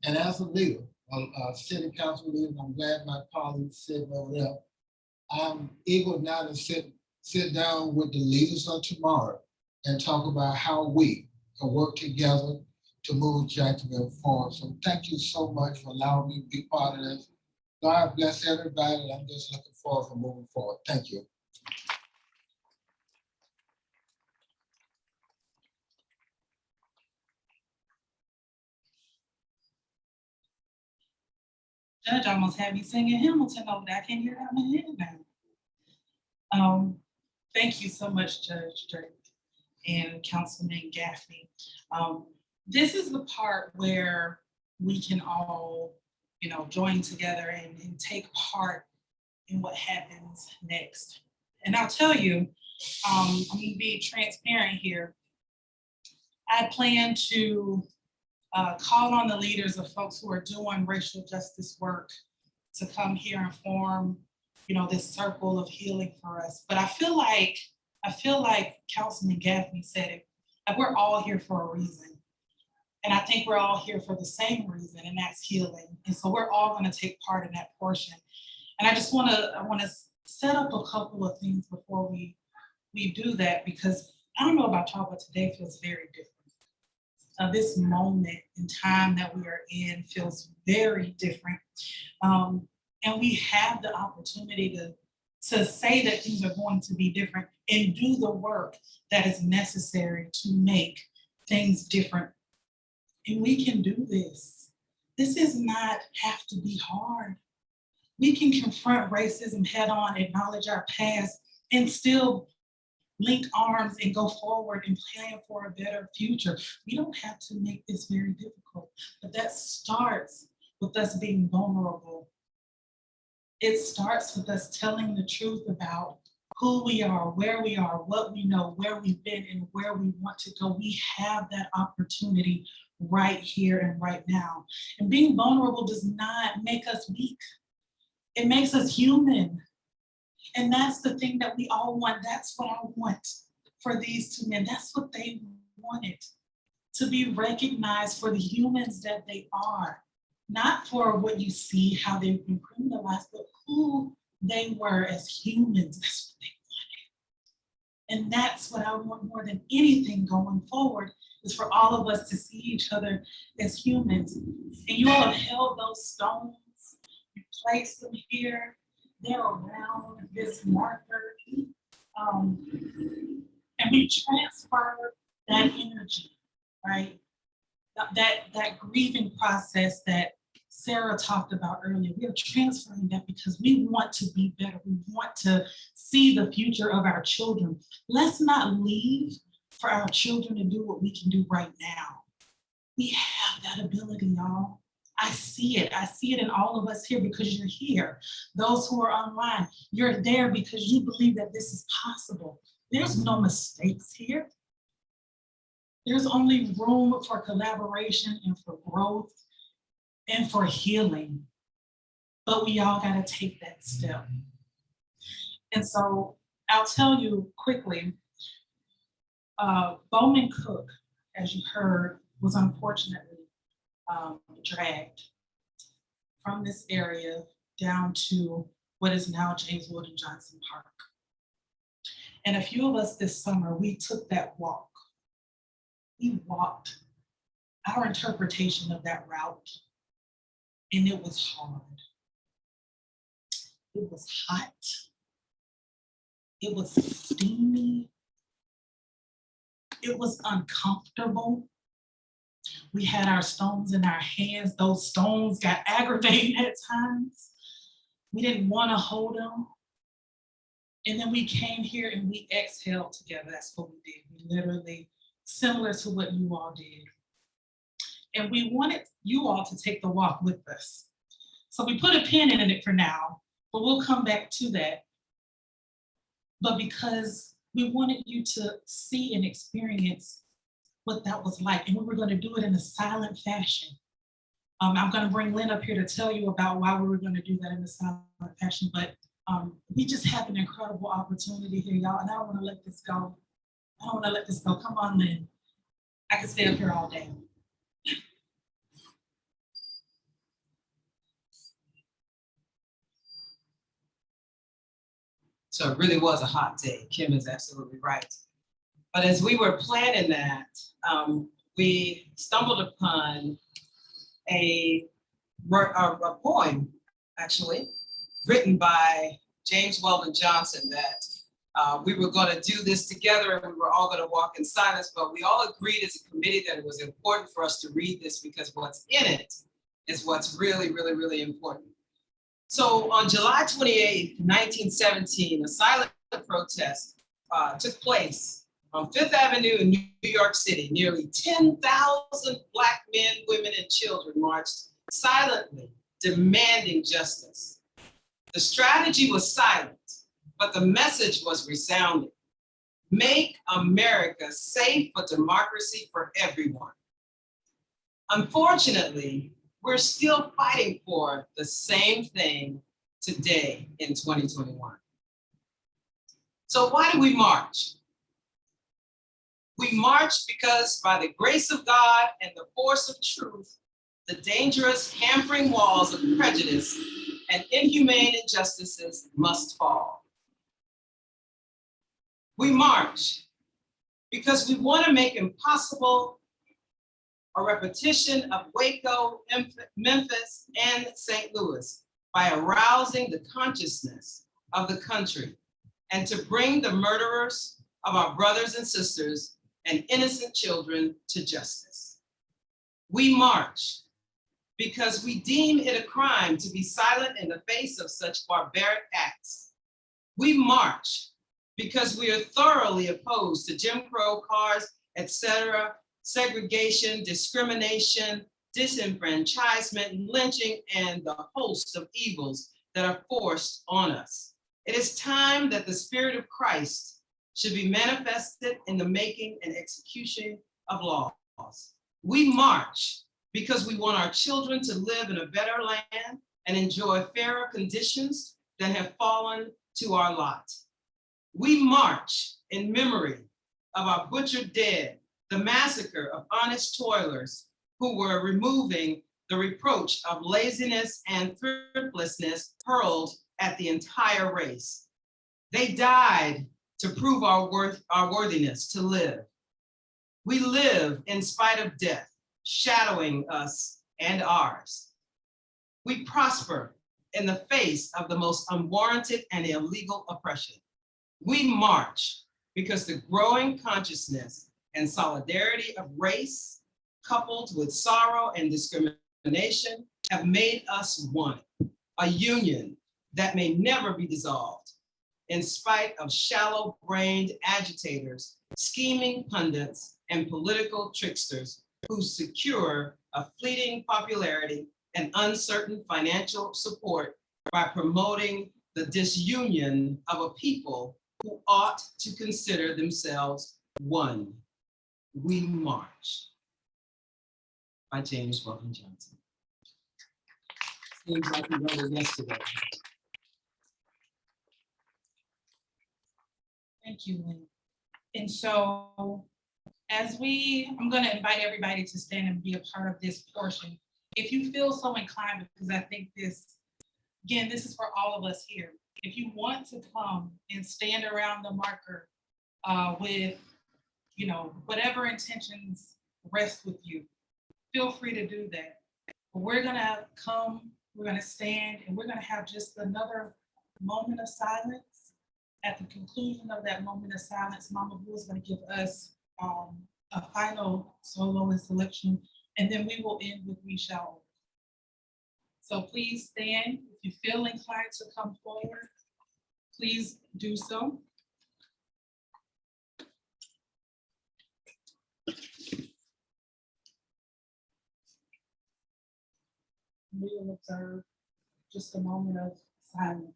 And as a leader, a city council leader, I'm glad my colleagues sitting over there. I'm eager now to sit down with the leaders of tomorrow and talk about how we can work together to move Jacksonville forward. So thank you so much for allowing me to be part of this. God bless everybody. I'm just looking forward to moving forward. Thank you. Judge almost had me singing Hamilton over there. I can't hear it out of my head now. Thank you so much, Judge Drake and Councilman Gaffney. This is the part where we can all, join together and take part in what happens next. And I'll tell you, I'm gonna be transparent here. I plan to call on the leaders of folks who are doing racial justice work to come here and form, this circle of healing for us. But I feel like Councilman Gaffney said it, like we're all here for a reason. And I think we're all here for the same reason, and that's healing. And so we're all gonna take part in that portion. And I wanna set up a couple of things before we do that, because I don't know about y'all, but today feels very different. This moment in time that we are in feels very different. And we have the opportunity to say that things are going to be different and do the work that is necessary to make things different. And we can do this. This does not have to be hard. We can confront racism head on, acknowledge our past, and still link arms and go forward and plan for a better future. We don't have to make this very difficult, but that starts with us being vulnerable. It starts with us telling the truth about who we are, what we know, where we've been, and where we want to go. We have that opportunity right here and right now. And being vulnerable does not make us weak. It makes us human. And that's the thing that we all want. That's what I want for these two men. That's what they wanted, to be recognized for the humans that they are, not for what you see, how they've been criminalized, but who they were as humans. That's what they wanted. And that's what I want more than anything going forward, is for all of us to see each other as humans. And you all have held those stones, you placed them here, they're around this marker. And we transfer that energy, right? That grieving process that Sarah talked about earlier. We are transferring that because we want to be better. We want to see the future of our children. Let's not leave for our children to do what we can do right now. We have that ability, y'all. I see it. I see it in all of us here because you're here. Those who are online, you're there because you believe that this is possible. There's no mistakes here. There's only room for collaboration and for growth and for healing. But we all got to take that step. And so I'll tell you quickly, Bowman Cook, as you heard, was unfortunately dragged from this area down to what is now James Weldon Johnson Park. And a few of us this summer, we took that walk. We walked our interpretation of that route, and it was hard. It was hot. It was steamy. It was uncomfortable. We had our stones in our hands. Those stones got aggravating at times. We didn't want to hold them. And then we came here and we exhaled together. That's what we did. We literally, similar to what you all did. And we wanted you all to take the walk with us. So we put a pin in it for now, but we'll come back to that. But because we wanted you to see and experience what that was like, and we were going to do it in a silent fashion. I'm going to bring Lynn up here to tell you about why we were going to do that in a silent fashion, but we just have an incredible opportunity here, y'all, and I don't want to let this go. I don't want to let this go. Come on, Lynn. I can stay up here all day. So it really was a hot day. Kim is absolutely right. But as we were planning that, we stumbled upon a poem, actually, written by James Weldon Johnson that we were going to do this together and we were all going to walk in silence, but we all agreed as a committee that it was important for us to read this because what's in it is what's really, really, really important. So on July 28th, 1917, a silent protest took place on Fifth Avenue in New York City. Nearly 10,000 Black men, women, and children marched silently, demanding justice. The strategy was silent, but the message was resounding. Make America safe for democracy for everyone. Unfortunately, we're still fighting for the same thing today in 2021. So why do we march? We march because by the grace of God and the force of truth, the dangerous hampering walls of prejudice and inhumane injustices must fall. We march because we want to make impossible a repetition of Waco, Memphis, and St. Louis by arousing the consciousness of the country and to bring the murderers of our brothers and sisters and innocent children to justice. We march because we deem it a crime to be silent in the face of such barbaric acts. We march because we are thoroughly opposed to Jim Crow cars, etc., segregation, discrimination, disenfranchisement, lynching, and the host of evils that are forced on us. It is time that the Spirit of Christ should be manifested in the making and execution of laws. We march because we want our children to live in a better land and enjoy fairer conditions than have fallen to our lot. We march in memory of our butchered dead, the massacre of honest toilers who were removing the reproach of laziness and thriftlessness hurled at the entire race. They died to prove our worthiness to live. We live in spite of death, shadowing us and ours. We prosper in the face of the most unwarranted and illegal oppression. We march because the growing consciousness and solidarity of race, coupled with sorrow and discrimination, have made us one, a union that may never be dissolved, in spite of shallow-brained agitators, scheming pundits, and political tricksters who secure a fleeting popularity and uncertain financial support by promoting the disunion of a people who ought to consider themselves one. We march. By James Weldon Johnson. Seems like we wrote it yesterday. Thank you, Lynn. And so I'm going to invite everybody to stand and be a part of this portion. If you feel so inclined, because I think this is for all of us here. If you want to come and stand around the marker with, whatever intentions rest with you, feel free to do that. But we're going to come, we're going to stand, and we're going to have just another moment of silence. At the conclusion of that moment of silence, Mama Blue is going to give us a final solo and selection, and then we will end with We Shall. So please stand. If you feel inclined to come forward, please do so. We will observe just a moment of silence.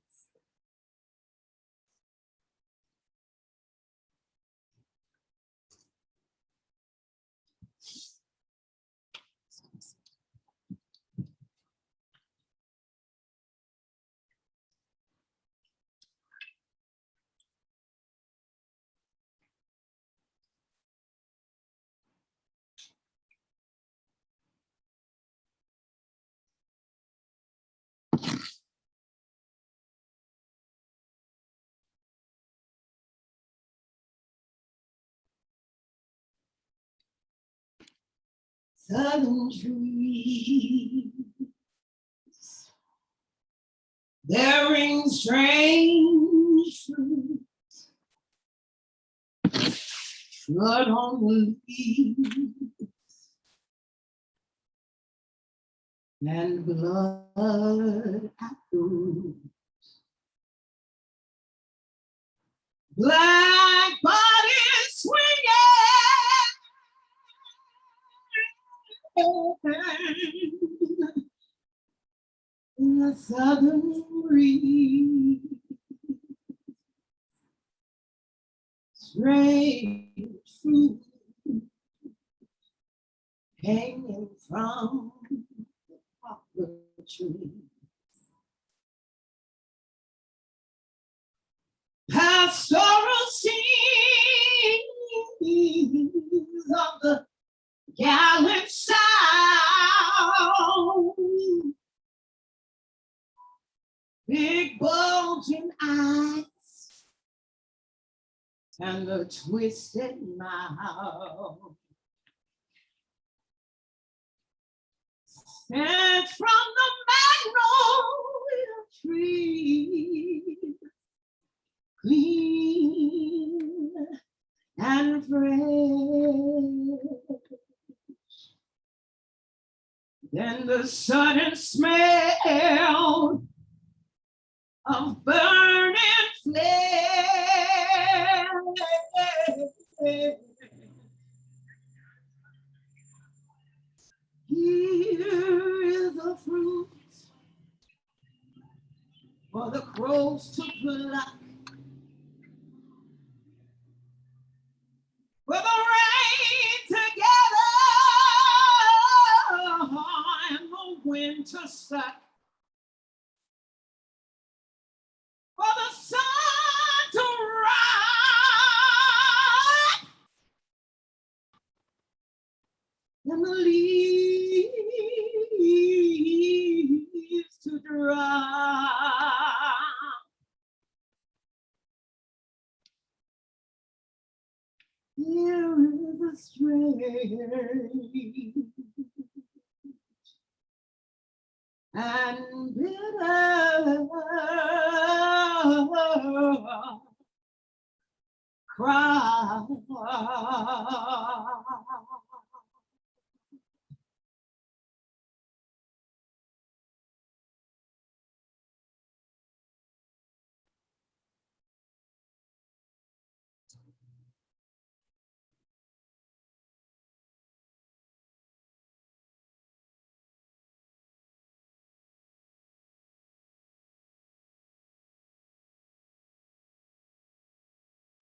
Southern trees, bearing strange fruits, blood on the leaves, and blood at the roots. Black bodies swinging in the southern breeze, strange fruit hanging from the poplar tree. Pastoral scenes of the gallant South, big bulging eyes and the twisted mouth. Scent from the magnolia tree, clean and fresh. and the sudden smell of burning flesh. Here is a fruit for the crows to pluck, for the rain to gather and the wind to suck, for the sun to rise and the leaves to drop. Here is a strange and bitter cry.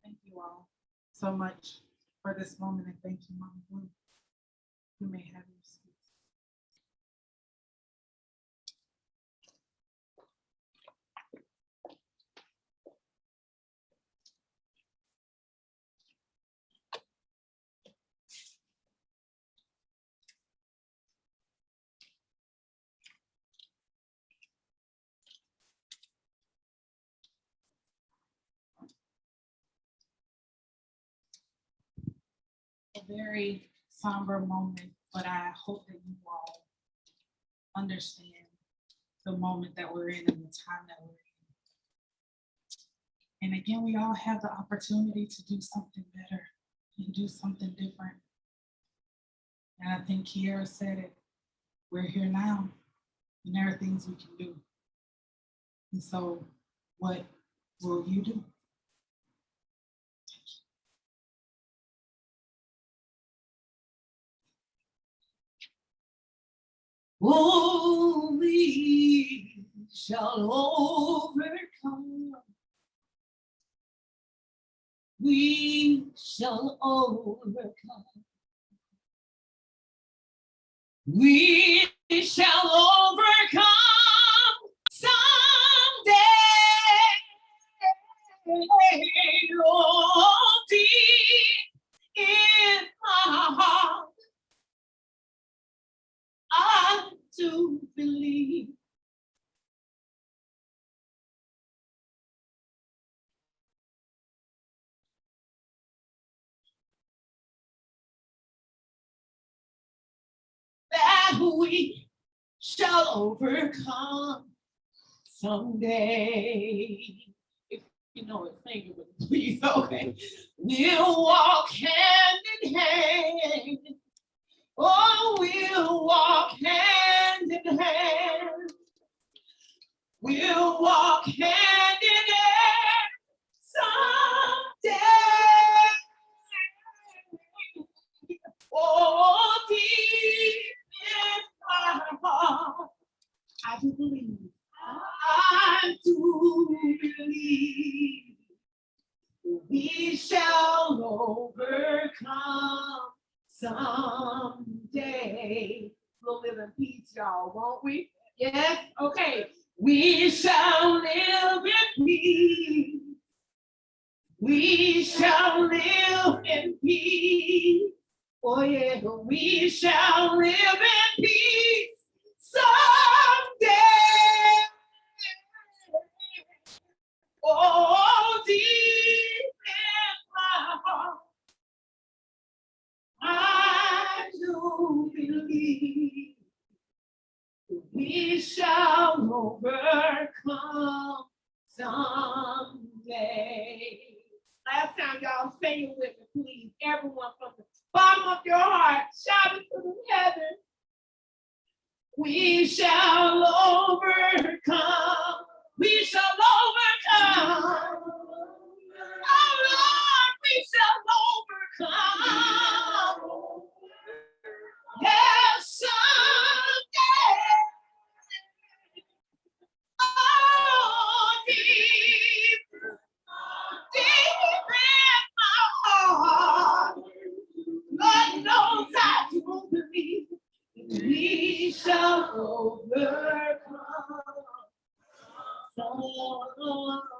Thank you all so much for this moment, and thank you, Mama Blue. You may have your seats. A very somber moment, but I hope that you all understand the moment that we're in and the time that we're in. And again, we all have the opportunity to do something better and do something different. And I think Kiara said it, we're here now, and there are things we can do. And so what will you do? Oh, we shall overcome. We shall overcome. We shall overcome someday. Oh, deep in my heart, I do believe. That we shall overcome someday. If you know it, sing it with me, please. Okay. We'll walk hand in hand. Oh, we'll walk hand in hand. We'll walk hand in hand someday. Oh, deep in my heart, I do believe. I do believe we shall overcome someday. We'll live in peace, y'all, won't we? Yes? Okay. We shall live in peace. We shall live in peace. Oh yeah, we shall live in peace someday. Oh, deep in my heart, I do believe we shall overcome someday. Last time, y'all, say it with me, please. Everyone from the bottom of your heart, shout it to the heavens. We shall overcome. We shall overcome. Oh Lord, we shall overcome. Yes, someday. Oh, deep, deep in my heart, Lord knows I don't believe we shall overcome. Someday.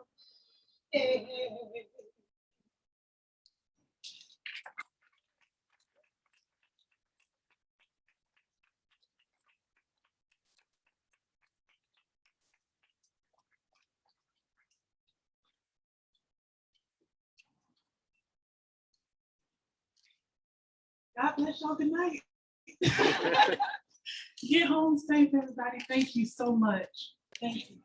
God bless y'all. Good night. Get home safe, everybody. Thank you so much. Thank you.